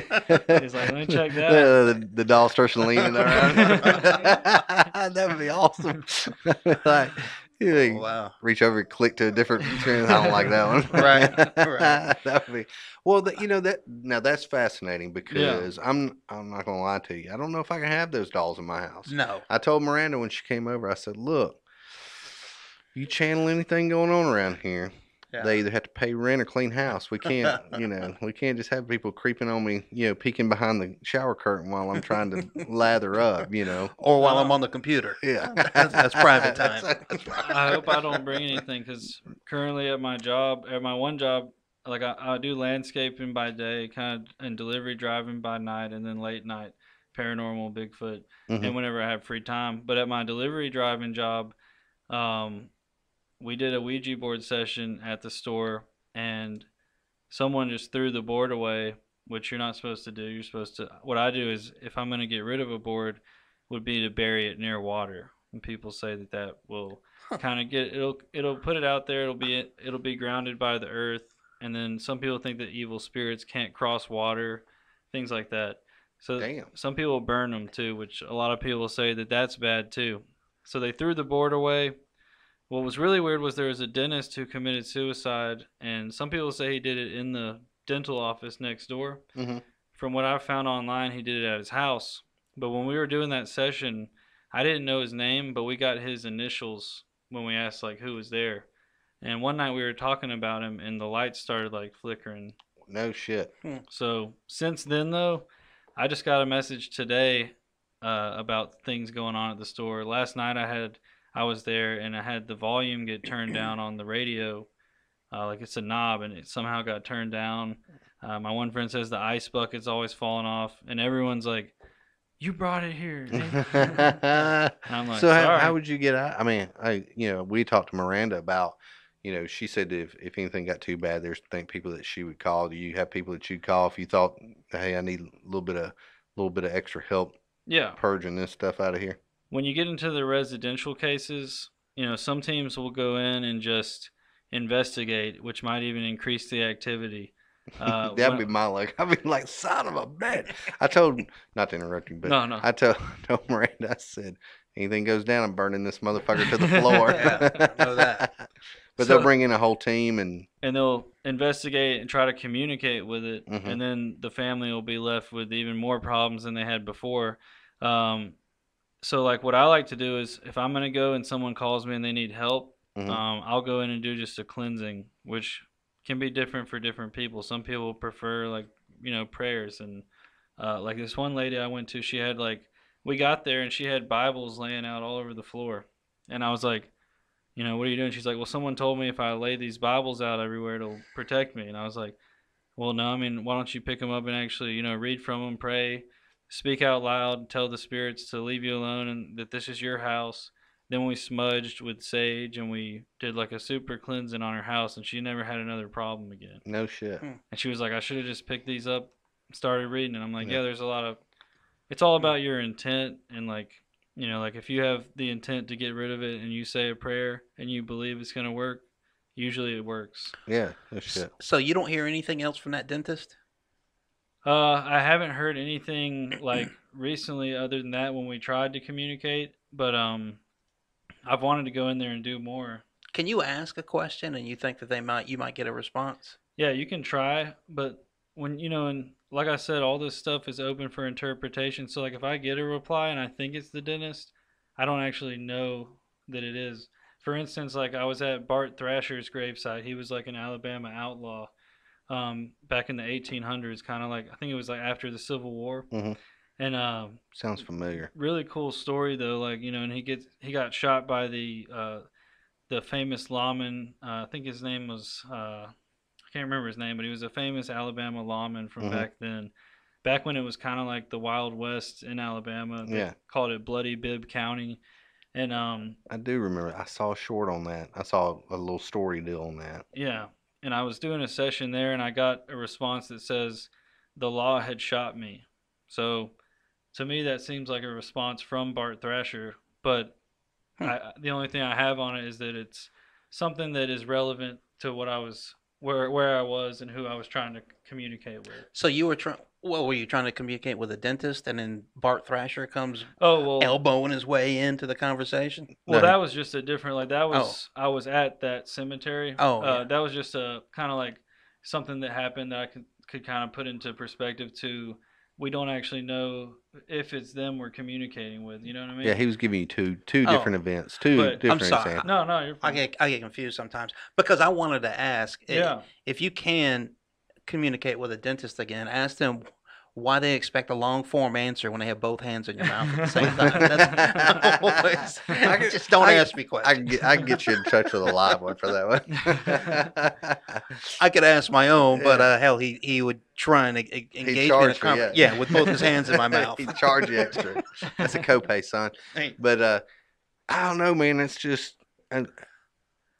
he's like, let me check that out. The doll starts leaning around. That would be awesome. Like, You Oh, like, wow. reach over and click to a different screen. I don't like that one. Right. That would be, well, you know that now that's fascinating Yeah. because I'm not gonna lie to you. I don't know if I can have those dolls in my house. No. I told Miranda when she came over. I said, "Look, you channel anything going on around here, Yeah. they either have to pay rent or clean house. We can't, we can't just have people creeping on me, peeking behind the shower curtain while I'm trying to lather up, Or while I'm on the computer. Yeah, That's private time. I hope I don't bring anything because currently at my one job, like I do landscaping by day, kind of, and delivery driving by night, and then late night paranormal, Bigfoot, Mhm. and whenever I have free time. But at my delivery driving job, um, we did a Ouija board session at the store, and someone just threw the board away, which you're not supposed to do. You're supposed to. What I do is, if I'm going to get rid of a board, would be to bury it near water. And people say that will kind of it'll put it out there. It'll be grounded by the earth. And then some people think that evil spirits can't cross water, things like that. So Damn. some people burn them too, which a lot of people say that that's bad too. So they threw the board away. What was really weird was there was a dentist who committed suicide, and some people say he did it in the dental office next door. Mhm. From what I found online, he did it at his house. But when we were doing that session, I didn't know his name, but we got his initials when we asked like who was there. And one night we were talking about him, and the lights started like flickering. No shit. So since then, though, I just got a message today about things going on at the store. Last night I was there and I had the volume get turned down on the radio, like it's a knob, and it somehow got turned down. My one friend says the ice bucket's always falling off, and everyone's like, "You brought it here." And I'm like, So how "Sorry." would you get out? I mean, we talked to Miranda about, she said if anything got too bad, there's people that she would call. Do you have people that you'd call if you thought, hey, I need a little bit of extra help Yeah. purging this stuff out of here? When you get into the residential cases, some teams will go in and just investigate, which might even increase the activity. That'd be my luck. I'd be like, son of a bitch. I told, not to interrupt you, but No. I told Miranda, I said, anything goes down, I'm burning this motherfucker to the floor. Yeah, I know that. But So- they'll bring in a whole team and they'll investigate and try to communicate with it, Mhm. and then the family will be left with even more problems than they had before. So like what I like to do is if I'm gonna go and someone calls me and they need help, Mhm. I'll go in and do just a cleansing, which can be different for different people. Some people prefer like prayers, and like this one lady I went to, she had we got there and she had Bibles laying out all over the floor, and I was like, what are you doing? She's like, well, someone told me if I lay these Bibles out everywhere, it'll protect me. And I was like, well, no, I mean, why don't you pick them up and actually, read from them, pray, speak out loud, tell the spirits to leave you alone and that this is your house. Then we smudged with sage and we did like a super cleansing on her house, and she never had another problem again. no shit. And she was like, I should have just picked these up, started reading. And I'm like, Yeah. yeah, it's all about your intent. And like if you have the intent to get rid of it and you say a prayer and you believe it's going to work, usually it works. Yeah, no shit. So you don't hear anything else from that dentist? I haven't heard anything like recently other than that when we tried to communicate, but I've wanted to go in there and do more. Can you ask a question and you think that you might get a response? Yeah, you can try, but when and like I said, all this stuff is open for interpretation. So like if I get a reply and I think it's the dentist, I don't actually know that it is. For instance, like I was at Bart Thrasher's gravesite. He was like an Alabama outlaw back in the 1800s, kind of like I think it was like after the Civil War. Mhm. And Sounds familiar. really cool story though, like and he got shot by the famous lawman. I think his name was I can't remember his name, but he was a famous Alabama lawman from Mhm. back then. Back when it was kind of like the Wild West in Alabama. They Yeah. called it Bloody Bibb County. And I do remember. I saw a short on that. I saw a little story deal on that. yeah, and I was doing a session there, and I got a response that says the law had shot me. So to me, that seems like a response from Bart Thrasher, but the only thing I have on it is that it's something that is relevant to what I was where I was and who I was trying to communicate with. So you were Well, were you trying to communicate with a dentist, and then Bart Thrasher comes Oh well, elbowing his way into the conversation? well No, that was just a different like that Oh, was I was at that cemetery. oh yeah. That was just a kind of like something that happened that I could kind of put into perspective to. We don't actually know if it's them we're communicating with. You know what I yeah, mean? he was giving you two Oh, different events, two But different I'm sorry. examples. no, no, you're I fine. get confused sometimes because I wanted to ask Yeah. if you can communicate with a dentist again, ask them why they expect a long form answer when they have both hands in your mouth at the same time. That's always, I could- just don't I- ask me questions. I can get you in touch with a live one for that one. I could ask my own, but Yeah. hell, he would try and engage me in a charge me, conversation. yeah. Yeah, with both his hands in my mouth. He'd charge you extra. That's a copay, son. Hey. But I don't know, man. It's just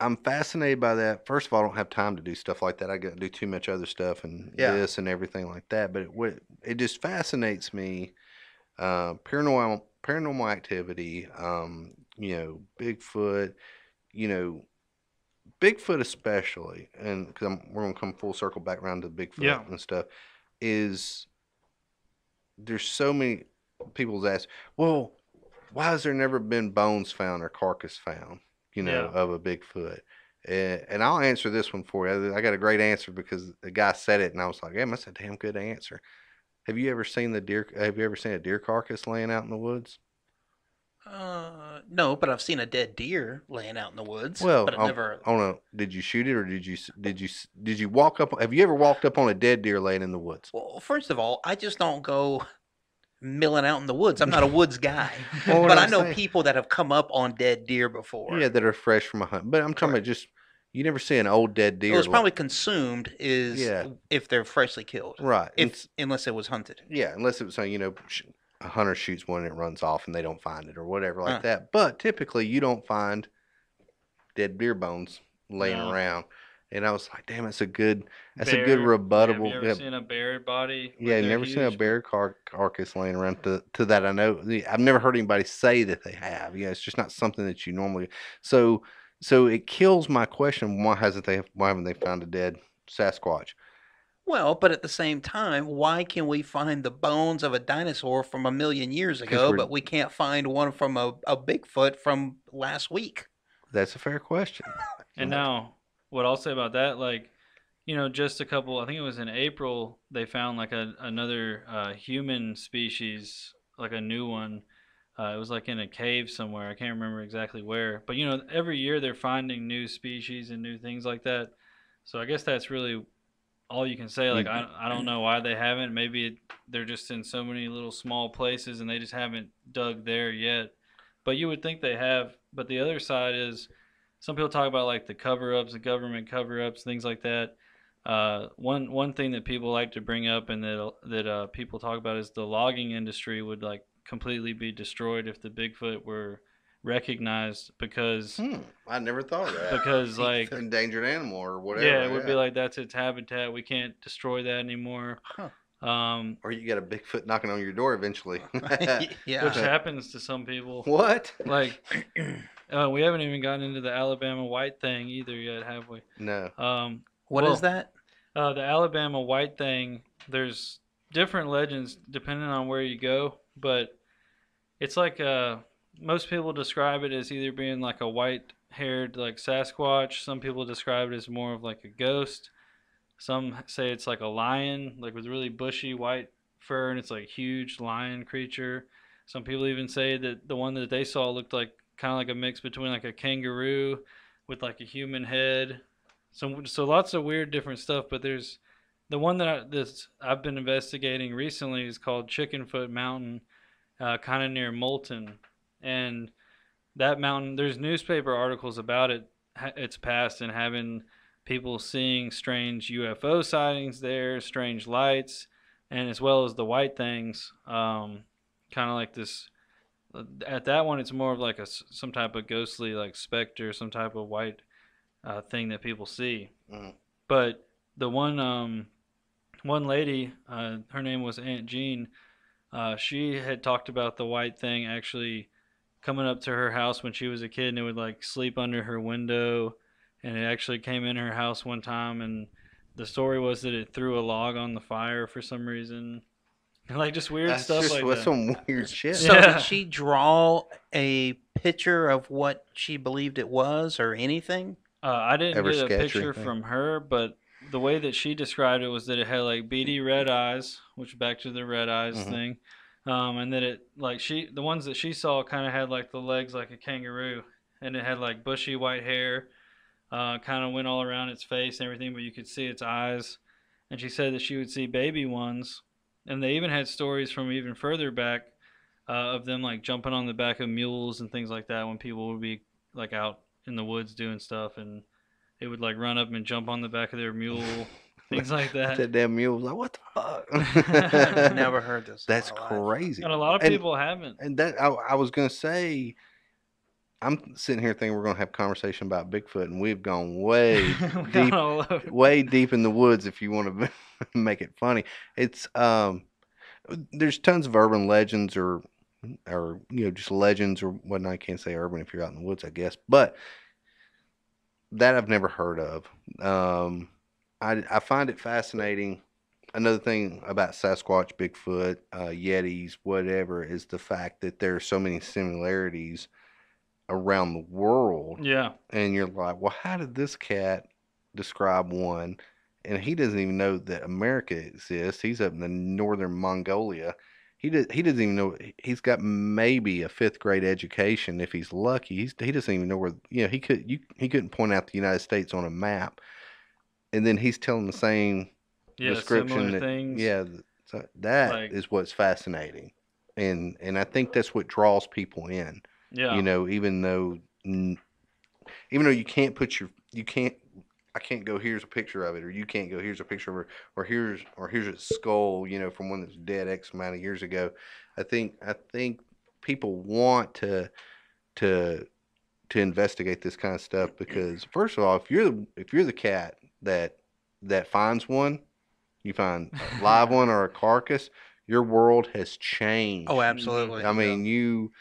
I'm fascinated by that. First of all, I don't have time to do stuff like that. I got to do too much other stuff and Yeah. this and everything like that. But it just fascinates me. Paranormal activity. Bigfoot. Bigfoot especially, and because we're gonna come full circle back around to Bigfoot Yeah. and stuff. Is there's so many people's ask, well, why has there never been bones found or carcass found? Yeah. Of a Bigfoot. And I'll answer this one for you. I got a great answer because the guy said it, and I was like, "Damn, that's a damn good answer." Have you ever seen a deer carcass laying out in the woods? No, but I've seen a dead deer laying out in the woods. Well, but it never. did you shoot it or did you walk up? Have you ever walked up on a dead deer laying in the woods? Well, first of all, I just don't go milling out in the woods. I'm not a woods guy. Well, what But I I'm know saying- people that have come up on dead deer before. Yeah, that are fresh from a hunt. But I'm talking about just you never see an old dead deer. Well, it's probably consumed if they're freshly killed. right. Unless it was hunted. Yeah, unless it was a hunter shoots one and it runs off and they don't find it or whatever like that. But typically you don't find dead deer bones laying No. around. And I was like, damn, that's a good Bear. rebuttable. Have you ever seen a bear body? Yeah, Like, they're never seen a huge. bear carcass laying around to that. I know. I've never heard anybody say that they have. Yeah, it's just not something that you normally. So it kills my question. Why haven't they found a dead Sasquatch? Well, but at the same time, why can we find the bones of a dinosaur from a million years ago, we're- but we can't find one from a Bigfoot from last week? That's a fair question. And now, what I'll say about that, like, just I think it was in April, they found like another human species, like a new one. It was like in a cave somewhere. I can't remember exactly where. But, every year they're finding new species and new things like that. So I guess that's really all you can say. Like, I don't know why they haven't. Maybe they're just in so many little small places and they just haven't dug there yet. But you would think they have. But the other side is some people talk about like the cover-ups, the government cover-ups, things like that. One thing that people like to bring up and that people talk about is the logging industry would like completely be destroyed if the Bigfoot were recognized because I never thought of that. because like endangered animal or whatever. yeah, it would be like that's its habitat. We can't destroy that anymore. Huh. Or you got a Bigfoot knocking on your door eventually. Yeah. Which happens to some people. What? Like we haven't even gotten into the Alabama white thing either yet, have we? No. What is that? The Alabama white thing, there's different legends depending on where you go, but it's like most people describe it as either being like a white-haired like Sasquatch. Some people describe it as more of like a ghost. Some say it's like a lion, like with really bushy white fur, and it's like a huge lion creature. Some people even say that the one that they saw looked like kind of like a mix between like a kangaroo with like a human head. So lots of weird different stuff, but there's the one that I've been investigating recently is called Chickenfoot Mountain, kind of near Moulton, and that mountain. There's newspaper articles about it. Its past and having people seeing strange UFO sightings there, strange lights, and as well as the white things. Kind of like this. At that one, it's more of like some type of ghostly like specter, some type of white thing that people see. Mm. But the one lady, her name was Aunt Jean. She had talked about the white thing actually coming up to her house when she was a kid, and it would like sleep under her window, and it actually came in her house one time, and the story was that it threw a log on the fire for some reason. Like just weird That's stuff just like what's that. some weird shit. So Yeah. did she draw a picture of what she believed it was or anything? I didn't Ever get a sketch or picture anything? from her, but the way that she described it was that it had like beady red eyes, which back to the red eyes Mhm. thing, and that it like the ones that she saw kind of had like the legs like a kangaroo, and it had like bushy white hair, kind of went all around its face and everything, but you could see its eyes. And she said that she would see baby ones, and they even had stories from even further back of them like jumping on the back of mules and things like that when people would be like out in the woods doing stuff, and they would like run up and jump on the back of their mule, things like that. That damn mule was like, what the I've fuck? never heard this. in That's my life. crazy. And a lot of And- people haven't. And that I was gonna say, I'm sitting here thinking we're gonna have a conversation about Bigfoot, and we've gone way We got deep, all over. way deep in the woods. If you want to make it funny, it's there's tons of urban legends or just legends or whatnot. I can't say urban if you're out in the woods, I guess, but that I've never heard of. I find it fascinating. Another thing about Sasquatch, Bigfoot, Yetis, whatever, is the fact that there are so many similarities around the world. Yeah. And you're like, well, how did this cat describe one? And he doesn't even know that America exists. He's up in the northern Mongolia. He doesn't even know. He's got maybe a fifth grade education if he's lucky. He doesn't even know where. He couldn't point out the United States on a map. And then he's telling the same Yeah. description Similar that things. so that Like- is what's fascinating, and I think that's what draws people in. Yeah. Even though you can't I can't go, here's a picture of it, or you can't go, here's a picture of her, or here's a skull, from one that's dead X amount of years ago. I think people want to investigate this kind of stuff because, first of all, if you're the cat that finds one, you find a live one or a carcass, your world has changed. Oh, absolutely. I mean, you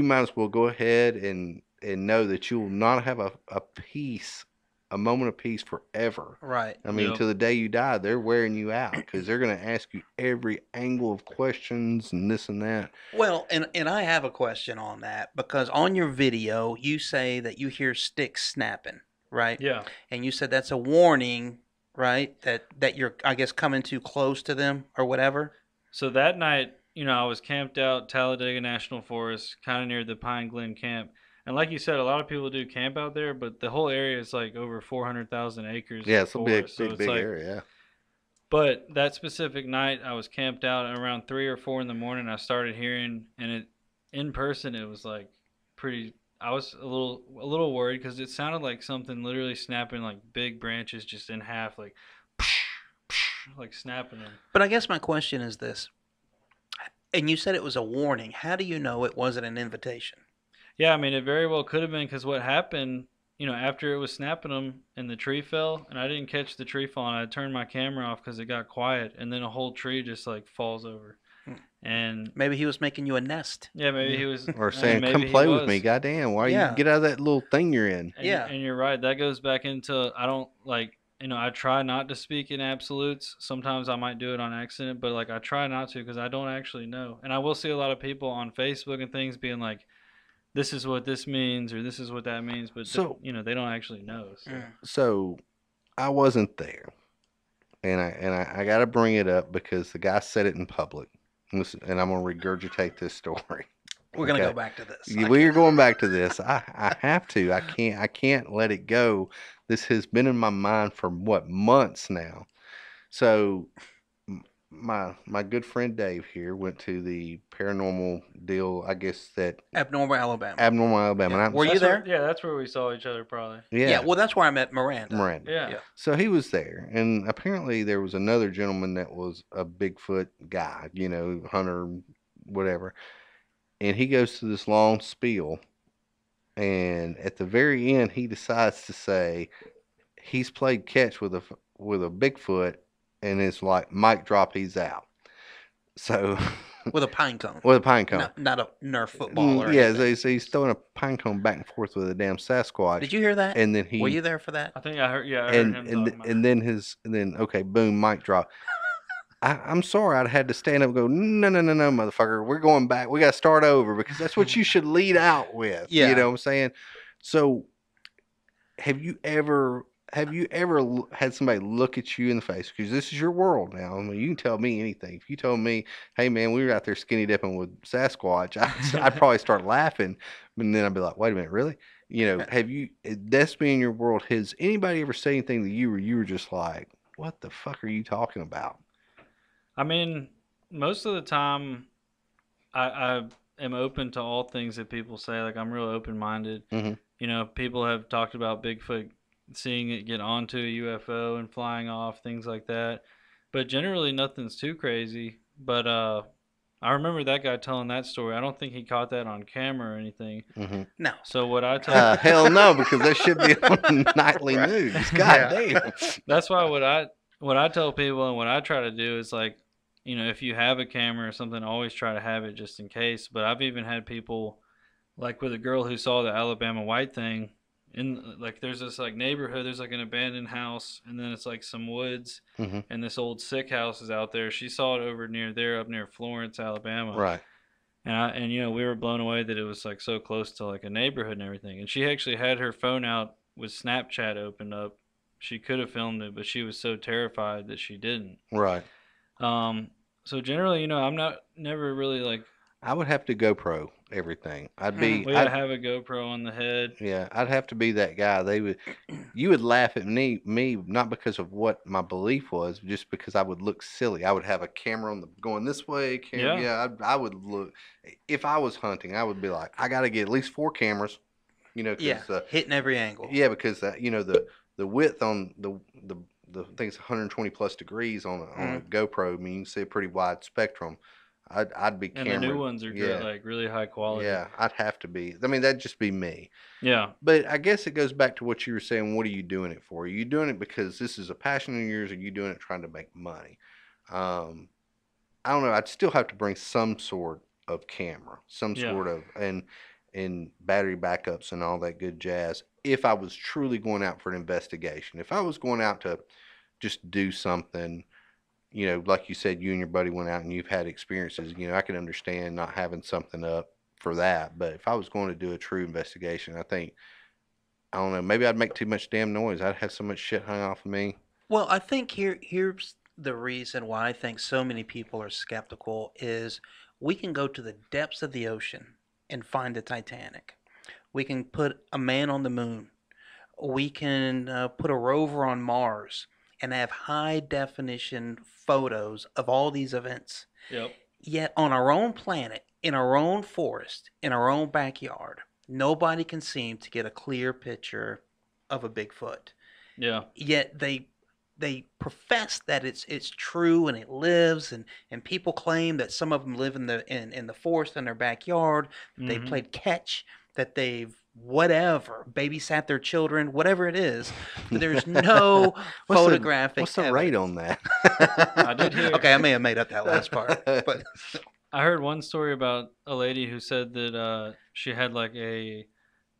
might as well go ahead and know that you will not have a moment of peace forever. Right. I mean, Yep. till the day you die, they're wearing you out because they're going to ask you every angle of questions and this and that. Well, and I have a question on that because on your video you say that you hear sticks snapping, right? Yeah. And you said that's a warning, right? That you're, I guess, coming too close to them or whatever. So that night, I was camped out Talladega National Forest, kind of near the Pine Glen camp. And like you said, a lot of people do camp out there, but the whole area is like over 400,000 acres. Yeah, of it's a big, forest, so big, it's big like- area. But that specific night, I was camped out, and around 3 or 4 in the morning, I started hearing, and in person, it was like pretty. I was a little worried because it sounded like something literally snapping like big branches just in half, like snapping them. But I guess my question is this. And you said it was a warning. How do you know it wasn't an invitation? Yeah, I mean, it very well could have been because what happened, after it was snapping them and the tree fell, and I didn't catch the tree falling, I turned my camera off because it got quiet, and then a whole tree just like falls over. And Maybe he was making you a nest. yeah, maybe he was. Or and saying, maybe come he play with was. me. Goddamn, why Yeah. you get out of that little thing you're in? And, Yeah. and you're right. That goes back into I don't like. I try not to speak in absolutes. Sometimes I might do it on accident, but like I try not to because I don't actually know. And I will see a lot of people on Facebook and things being like, "This is what this means," or "This is what that means," but So- they don't actually know. So. So I wasn't there, and I got to bring it up because the guy said it in public, and I'm gonna regurgitate this story. We're going to Okay. go back to this. We're going back to this. I have to. I can't let it go. This has been in my mind for months now. So my good friend Dave here went to the paranormal deal. I guess that Abnormal Alabama. Abnormal Alabama. Yeah. And Were you That's there? yeah, that's where we saw each other probably. Yeah. Well, that's where I met Miranda. Miranda. Yeah. Yeah. So he was there, and apparently there was another gentleman that was a Bigfoot guy, hunter, whatever. And he goes to this long spiel, and at the very end, he decides to say he's played catch with a Bigfoot, and it's like mic drop, he's out. So With a pine cone. with a pine cone. Not a Nerf football or Yeah, anything. so he's throwing a pine cone back and forth with a damn Sasquatch. Did you hear that? And then he Were you there for that? I think I heard. Yeah, I heard him talking about and then okay, boom, mic drop. I'm sorry, I'd had to stand up and go, no, no, no, no, motherfucker, we're going back. We got to start over because that's what you should lead out with. You Yeah. know what I'm saying? So, have you ever had somebody look at you in the face? Because this is your world now. I mean, you can tell me anything. If you told me, hey man, we were out there skinny dipping with Sasquatch, I'd probably start laughing, but then I'd be like, wait a minute, really? You know, have you? That's been your world. Has anybody ever said anything to you where you were just like, what the fuck are you talking about? I mean, most of the time, I am open to all things that people say. Like, I'm real open minded. Mm-hmm. You know, people have talked about Bigfoot seeing it get onto a UFO and flying off, things like that. But generally, nothing's too crazy. But I remember that guy telling that story. I don't think he caught that on camera or anything. Mm-hmm. No. So what I tell Hell no, because that should be on nightly news. God damn. that's why what I tell people and what I try to do is like, you know, if you have a camera or something, always try to have it just in case. But I've even had people like with a girl who saw the Alabama White thing in like there's this like neighborhood, there's like an abandoned house and then it's like some woods Mm-hmm. and this old sick house is out there. She saw it over near there up near Florence, Alabama. Right. And you know, we were blown away that it was like so close to like a neighborhood and everything. And she actually had her phone out with Snapchat opened up. She could have filmed it, but she was so terrified that she didn't. Right. So generally, you know, I'm not never really like I would have to GoPro everything. we gotta have a GoPro on the head. Yeah, I'd have to be that guy. You would laugh at me not because of what my belief was, just because I would look silly. I would have a camera going this way. I would look. If I was hunting, I would be like, I got to get at least 4 cameras. You know, Yeah. because Hitting every angle. yeah, because you know the width on the thing's 120 plus degrees on a GoPro. I mean, you can see a pretty wide spectrum. I'd be And camera. the new ones are good, like really high quality. Yeah, I'd have to be. I mean, that'd just be me. Yeah. But I guess it goes back to what you were saying. What are you doing it for? Are you doing it because this is a passion of yours? Or are you doing it trying to make money? I don't know. I'd still have to bring some sort of camera, some sort of and battery backups and all that good jazz. If I was truly going out for an investigation, if I was going out to just do something, you know, like you said, you and your buddy went out and you've had experiences. You know, I can understand not having something up for that. But if I was going to do a true investigation, I think, I don't know, maybe I'd make too much damn noise. I'd have so much shit hung off of me. Well, I think here's the reason why I think so many people are skeptical is we can go to the depths of the ocean and find the Titanic. We can put a man on the moon. We can put a rover on Mars and have high definition photos of all these events. Yep. Yet on our own planet, in our own forest, in our own backyard, nobody can seem to get a clear picture of a Bigfoot. Yeah. Yet they profess that it's true and it lives and people claim that some of them live in the forest in their backyard, that they've played catch, that they've whatever babysat their children, whatever it is, but there's no photographic what's the rate on that? I did hear. Okay, I may have made up that last part, but I heard one story about a lady who said that she had like a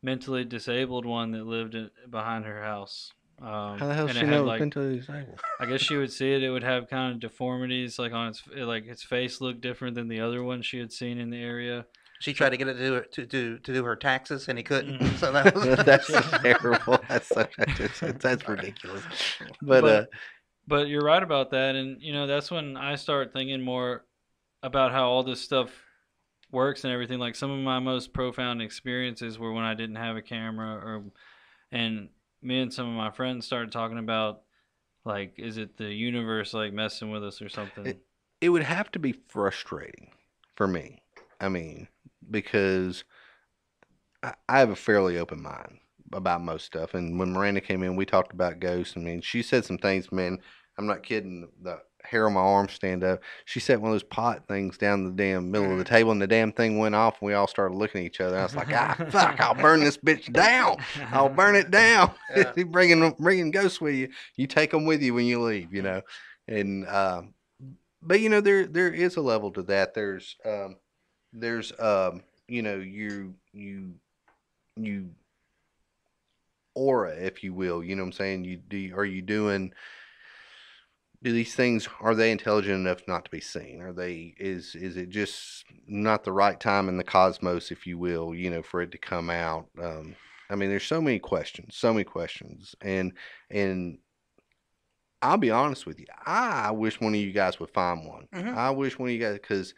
mentally disabled one that lived behind her house. How the hell and she it know had it's like, mentally disabled? I guess she would see it. It would have kind of deformities, like on its face looked different than the other one she had seen in the area. she tried to get it to do her taxes and he couldn't. So that was That's terrible. That's ridiculous. But you're right about that, and you know that's when I start thinking more about how all this stuff works and everything. Like some of my most profound experiences were when I didn't have a camera, and me and some of my friends started talking about like, is it the universe like messing with us or something? It would have to be frustrating for me. I mean, because I have a fairly open mind about most stuff. And when Miranda came in, we talked about ghosts. I mean, she said some things, man. I'm not kidding. The hair on my arm stand up. She set one of those pot things down the damn middle of the table, and the damn thing went off, and we all started looking at each other. I was like, fuck, I'll burn this bitch down. I'll burn it down. Yeah. You bringing ghosts with you. You take them with you when you leave, you know. And but you know, there is a level to that. There's you know, you aura, if you will. You know what I'm saying? Are you doing do these things, are they intelligent enough not to be seen? Are they, is it just not the right time in the cosmos, if you will, for it to come out? I mean, there's so many questions, and I'll be honest with you, I wish one of you guys would find one. Mm-hmm. I wish one of you guys, because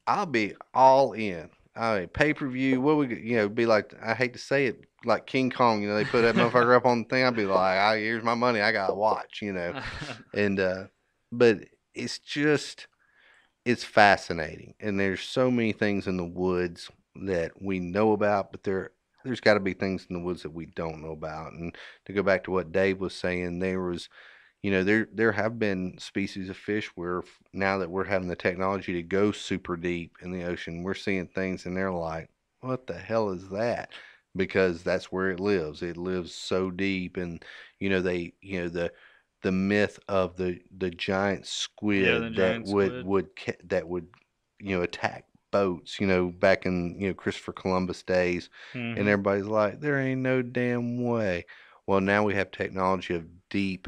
I'll be all in. I mean, pay per view. What would be like? I hate to say it, like King Kong. They put that motherfucker up on the thing. I'd be like, here's my money. I gotta watch. And but it's just, it's fascinating, and there's so many things in the woods that we know about, but there's got to be things in the woods that we don't know about. And to go back to what Dave was saying, there have been species of fish where now that we're having the technology to go super deep in the ocean, we're seeing things and they're like, what the hell is that? Because that's where it lives. It lives so deep. And the myth of the giant Yeah, the squid that giant squid. would attack boats, back in Christopher Columbus days, and Hmm. everybody's like, there ain't no damn way. Well, now we have technology of deep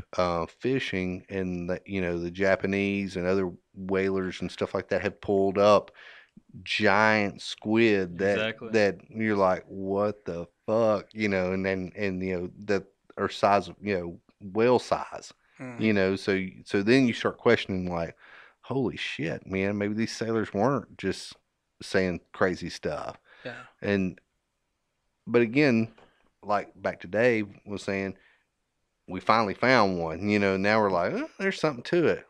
fishing, and the Japanese and other whalers and stuff like that have pulled up giant squid that Exactly. that you're like, what the fuck, and that are size of whale size, Mm-hmm. so then you start questioning, like, holy shit, man, maybe these sailors weren't just saying crazy stuff. Yeah. And but again, like back to Dave was saying, we finally found one, now we're like, there's something to it.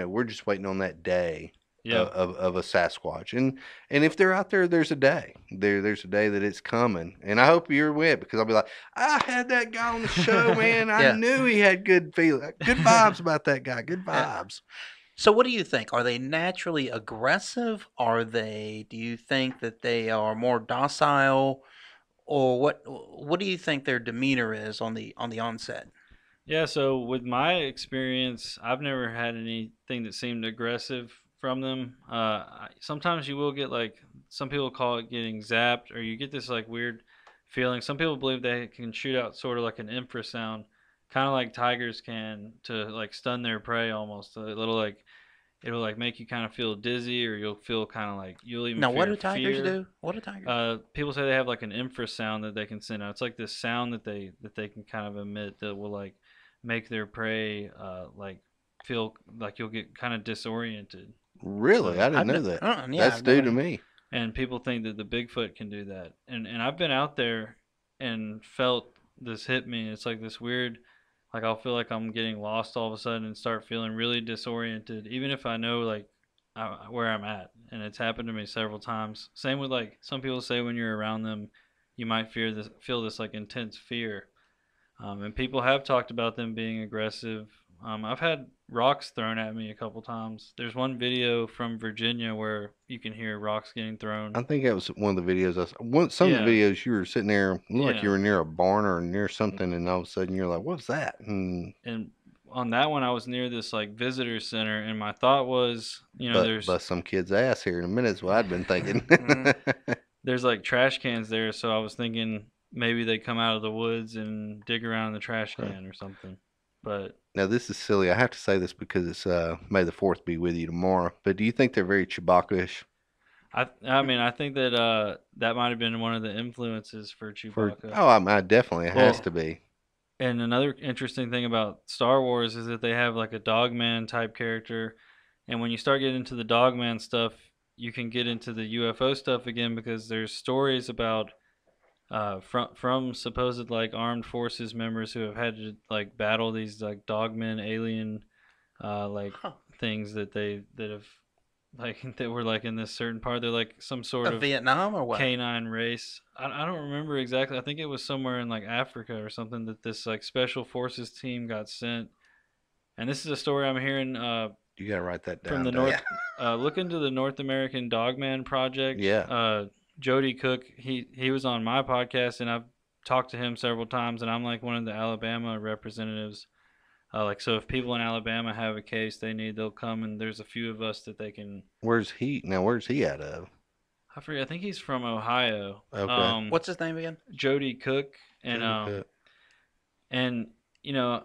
We're just waiting on that day Yeah. of a Sasquatch. And if they're out there, there's a day. There's a day that it's coming. And I hope you're with, because I'll be like, I had that guy on the show, man. I Yeah. knew he had good vibes about that guy. Good Yeah. vibes. So what do you think? Are they naturally aggressive? Do you think that they are more docile? Or what do you think their demeanor is on the onset? Yeah, so with my experience, I've never had anything that seemed aggressive from them. Sometimes you will get, like, some people call it getting zapped, or you get this like weird feeling. Some people believe they can shoot out sort of like an infrasound, kind of like tigers can, to like stun their prey almost. A little like it'll like make you kind of feel dizzy, or you'll feel kind of like you'll even Now, what fear do tigers fear. do? What do tigers? People say they have like an infrasound that they can send out. It's like this sound that they can kind of emit that will like make their prey like feel like you'll get kind of disoriented. Really? So, I didn't know that. Yeah, That's I've new never. to me. and people think that the Bigfoot can do that. And I've been out there and felt this hit me. It's like this weird, like I'll feel like I'm getting lost all of a sudden and start feeling really disoriented, even if I know like where I'm at. And it's happened to me several times. Same with, like, some people say when you're around them, you might feel this like intense fear. And people have talked about them being aggressive. I've had rocks thrown at me a couple times. There's one video from Virginia where you can hear rocks getting thrown. I think that was one of the videos some of the Yeah, videos, you were sitting there, looked like you yeah. were near a barn or near something, and all of a sudden you're like, what's that? And And on that one, I was near this like visitor center, and my thought was, but bust some kid's ass here in a minute is what I'd been thinking. Mhm. there's like trash cans there, so I was thinking maybe they come out of the woods and dig around in the trash can or something. But Now this is silly. I have to say this because it's May the 4th be with you tomorrow. But do you think they're very Chewbacca-ish? I mean, I think that that might have been one of the influences for For Chewbacca. I definitely it has Well, to be. and another interesting thing about Star Wars is that they have like a Dogman type character, and when you start getting into the Dogman stuff, you can get into the UFO stuff again, because there's stories about from supposed like armed forces members who have had to like battle these like Dogmen alien like Huh. things that have like that were like in this certain part. They're like some sort Of of Vietnam or what? canine race. I don't remember exactly. I think it was somewhere in like Africa or something that this like special forces team got sent. And this is a story I'm hearing You gotta write that from down, the Dave. North. Look into the North American Dogman Project. Yeah. Jody Cook, he was on my podcast, and I've talked to him several times, and I'm like one of the Alabama representatives. Like, so if people in Alabama have a case they need, they'll come, and there's a few of us that they can. Where's he out of? I forget. I think he's from Ohio. Okay. What's his name again? Jody Cook, and Jody Cook. and you know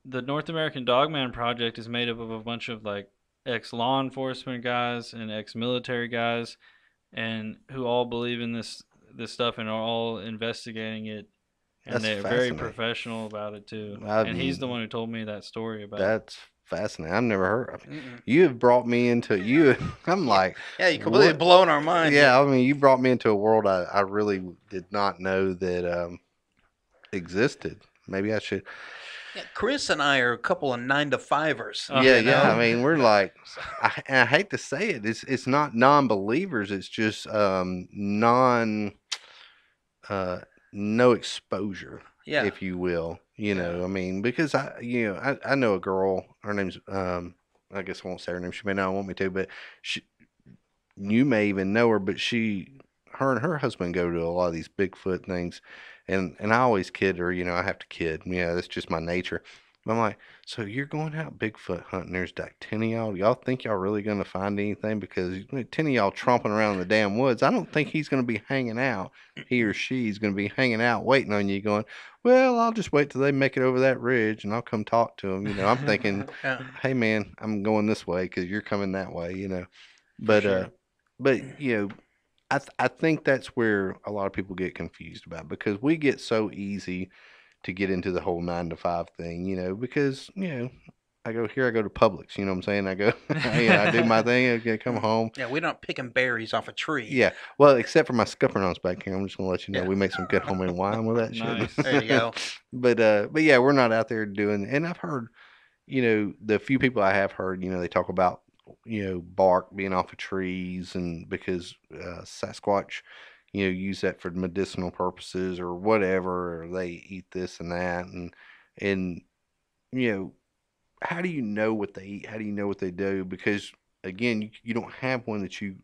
the North American Dogman Project is made up of a bunch of like ex-law enforcement guys and ex-military guys, and who all believe in this stuff and are all investigating it, and That's they're very fascinating. professional about it too. I And he's the mean, one who told me that story about. That's fascinating. I've never heard of it. Mm-mm. You have brought me into you. I'm like, Yeah, you completely what? blown our mind. Yeah, I mean, you brought me into a world I really did not know that existed. Maybe I should. Yeah, Chris and I are a couple of 9-to-5ers. Oh, Yeah, you yeah. know? I mean, we're like, and I hate to say it, it's not non-believers. It's just non no exposure, Yeah. if you will. You Yeah. know, I mean, because I know a girl. Her name's I guess I won't say her name. She may not want me to, but she, you may even know her. But her and her husband go to a lot of these Bigfoot things, and I always kid her. You know, I have to kid. Yeah, that's just my nature. But I'm like, so you're going out Bigfoot hunting? There's like 10 of y'all. Y'all think y'all really gonna find anything? Because 10 of y'all tromping around in the damn woods. I don't think he's gonna be hanging out. He or she's gonna be hanging out waiting on you, going, well, I'll just wait till they make it over that ridge, and I'll come talk to them. You know, I'm thinking, Yeah. hey man, I'm going this way because you're coming that way. You know, For but sure. but you know, I think that's where a lot of people get confused about, because we get so easy to get into the whole 9 to 5 thing, you know, because, you know, I go to Publix, you know what I'm saying? I go, I do my thing, I come home. Yeah, we're not picking berries off a tree. Yeah, well, except for my scuppernongs back here, I'm just gonna let you know, Yeah. we make some good homemade wine with that Nice. shit. There you go. But yeah, we're not out there doing, and I've heard, you know, the few people I have heard, you know, they talk about, you know, bark being off of trees, and because Sasquatch, you know, use that for medicinal purposes or whatever, or they eat this and that, and you know, how do you know what they eat? How do you know what they do? Because again, you don't have one that you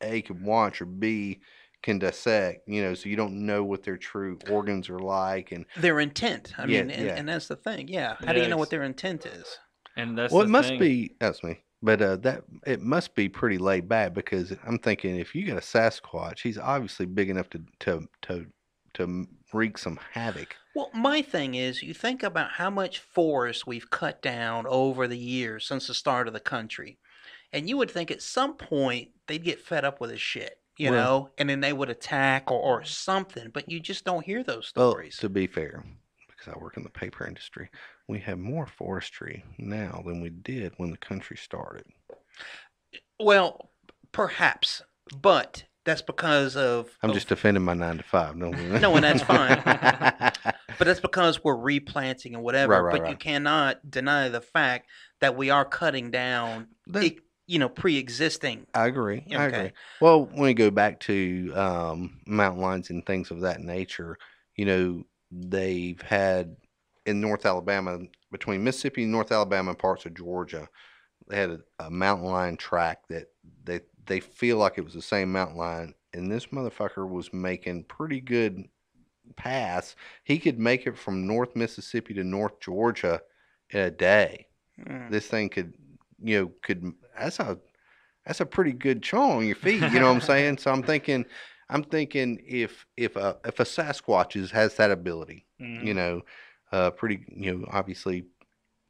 A can watch, or B can dissect, you know, so you don't know what their true organs are like, and Their intent. I Yeah, mean, yeah. and that's the thing. Yeah. How do Yeah, you know what their intent is? And that's well, the it must thing. be that's me, but that it must be pretty laid back, because I'm thinking if you got a Sasquatch, he's obviously big enough to wreak some havoc. Well, my thing is, you think about how much forest we've cut down over the years since the start of the country, and you would think at some point they'd get fed up with this shit, you Well- know, and then they would attack or something, but you just don't hear those Well, stories. to be fair, because I work in the paper industry, we have more forestry now than we did when the country started. Well, perhaps, but that's because of. I'm of- just defending my 9 to 5. No, No, and that's fine. But that's because we're replanting and whatever. Right, but you right. cannot deny the fact that we are cutting down, That- pre-existing. I agree. I Okay. agree. Well, when we go back to mountain lions and things of that nature, you know, they've had in North Alabama, between Mississippi and North Alabama and parts of Georgia, they had a mountain lion track that they feel like it was the same mountain lion, and this motherfucker was making pretty good pass. He could make it from North Mississippi to North Georgia in a day. Mm. This thing could, you know, that's a pretty good chaw on your feet. You know what I'm saying? So I'm thinking if a Sasquatch has that ability, Mhm. you know, pretty, you know, obviously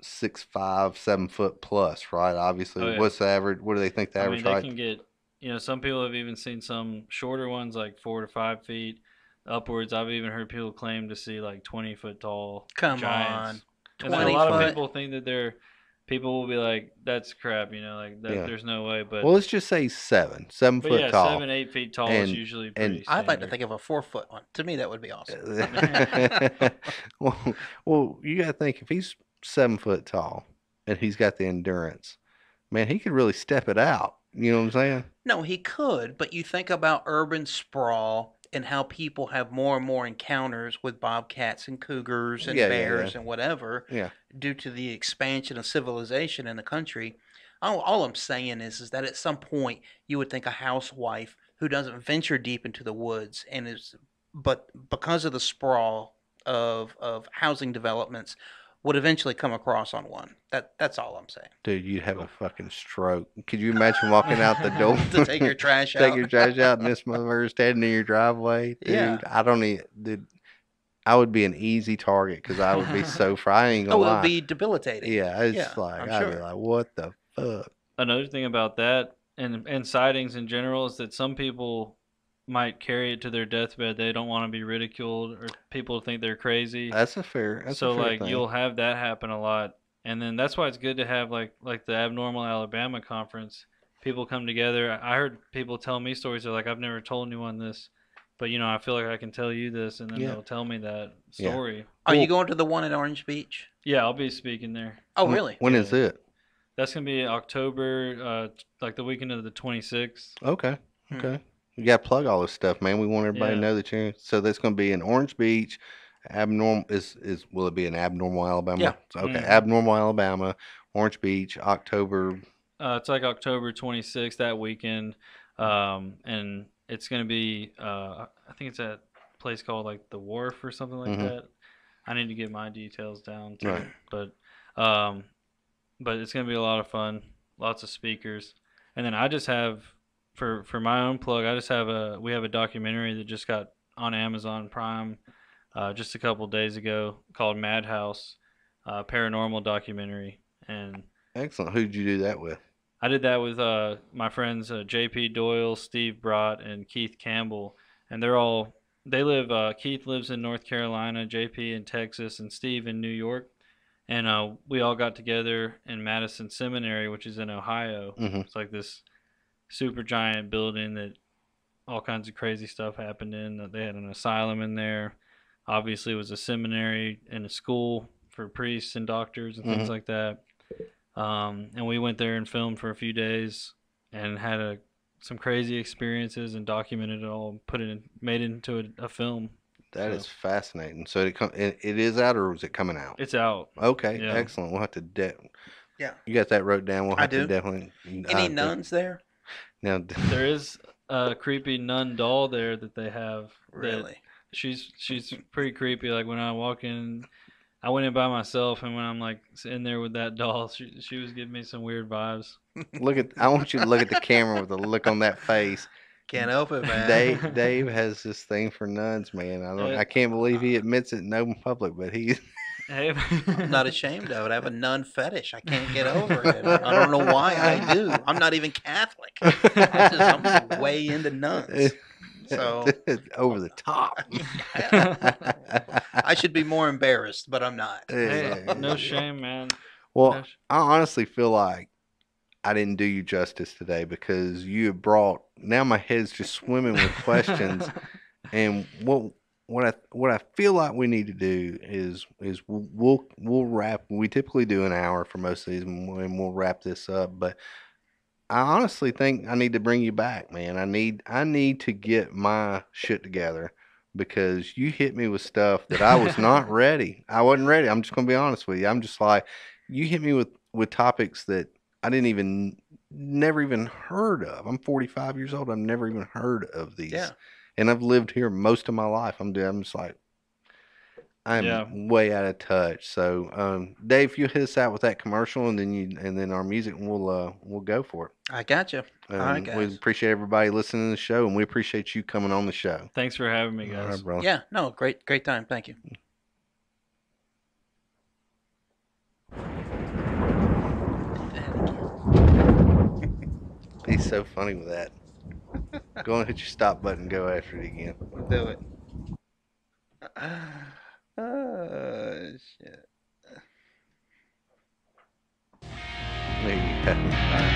6'5", 7 foot plus, right? Obviously, Oh, yeah. what's the average? What do they think the I average mean, they height? can get, some people have even seen some shorter ones, like 4 to 5 feet upwards. I've even heard people claim to see like 20-foot tall Come giants. on. And then a 20 lot foot? of people think that people will be like, that's crap, like that. Yeah. There's no way. But Well, let's just say 7 but foot yeah, tall. 7-8 feet tall is And- usually and pretty. I'd like to standard. think of a 4-foot one. To me, that would be awesome. well, you got to think if he's 7 foot tall and he's got the endurance, man, he could really step it out. You know what I'm saying? No, he could, but you think about urban sprawl and how people have more and more encounters with bobcats and cougars and Yeah, yeah, bears yeah. and whatever Yeah. due to the expansion of civilization in the country. All I'm saying is that at some point you would think a housewife who doesn't venture deep into the woods but because of the sprawl of housing developments would eventually come across on one. That's all I'm saying. Dude, you'd have a fucking stroke. Could you imagine walking out the door To take your trash take out. your trash out, and this motherfucker standing in your driveway? Dude, Yeah. I don't even. Dude, I would be an easy target because I would be so fried. I ain't gonna Oh, it would lie. be debilitating. Yeah, it's Yeah, like I'm I'd be sure. like, what the fuck? Another thing about that and sightings in general is that some people might carry it to their deathbed. They don't want to be ridiculed or people think they're crazy. That's a So fair like thing. you'll have that happen a lot. And then that's why it's good to have like the Abnormal Alabama conference. People come together. I heard people tell me stories. They're like, I've never told anyone this, but I feel like I can tell you this, and then Yeah. they'll tell me that Yeah. story. Are you Well- going to the one at Orange Beach? Yeah, I'll be speaking there. Oh, really? When Yeah. is it? That's gonna be October, like the weekend of the 26th. Okay. Hmm. Okay. You got to plug all this stuff, man. We want everybody to Yeah. know that you're. So that's going to be in Orange Beach. Abnormal is will it be in Abnormal, Alabama? Yeah. Okay. Mhm. Abnormal, Alabama. Orange Beach, October. It's like October 26th that weekend, and it's gonna be. I think it's at a place called like the Wharf or something like Mhm. that. I need to get my details down too, Right. but it's gonna be a lot of fun. Lots of speakers, and then I just have for my own plug. We have a documentary that just got on Amazon Prime just a couple days ago called Madhouse, paranormal documentary, and Excellent. Who'd you do that with? I did that with my friends J.P. Doyle, Steve Brott, and Keith Campbell, and they live. Keith lives in North Carolina, J.P. in Texas, and Steve in New York, and we all got together in Madison Seminary, which is in Ohio. Mm-hmm. It's like this super giant building that all kinds of crazy stuff happened in. They had an asylum in there. Obviously, it was a seminary and a school for priests and doctors and things Mhm. like that. And we went there and filmed for a few days and had some crazy experiences and documented it all, made it into a film. That So- is fascinating. So it is out or is it coming out? It's out. Okay, Yeah. excellent. We'll have to. Yeah. You got that wrote down. We'll I have to do. definitely. Any nuns there? Now, There is a creepy nun doll there that they have. that Really? She's pretty creepy. Like when I walk in, I went in by myself, and when I'm like in there with that doll, she was giving me some weird vibes. I want you to look at the camera with a look on that face. Can't help it, man. Dave has this thing for nuns, man. Uh, I can't believe he admits it in open public, but he. Hey, I'm not ashamed of it. I have a nun fetish. I can't get over it. I don't know why I do. I'm not even Catholic. I'm just way into nuns. So Over the top. I should be more embarrassed, but I'm not. Hey, no shame, man. Well, No sh- I honestly feel like I didn't do you justice today because you have brought. Now my head's just swimming with questions, and what I feel like we need to do is we'll wrap. We typically do an hour for most of these, and we'll wrap this up. But I honestly think I need to bring you back, man. I need to get my shit together because you hit me with stuff that I was not ready. I wasn't ready. I'm just gonna be honest with you. I'm just like you hit me with topics that I never even heard of. I'm 45 years old. I've never even heard of these. Yeah. And I've lived here most of my life. I'm just like I'm Yeah. way out of touch. So, Dave, you hit us out with that commercial, and then our music, and we'll go for it. I got you. All right, We guys. appreciate everybody listening to the show, and we appreciate you coming on the show. Thanks for having me, All guys. right, bro. Yeah, no, great time. Thank you. He's so funny with that. Go and hit your stop button and go after it again. Do it. Oh, shit. There you go.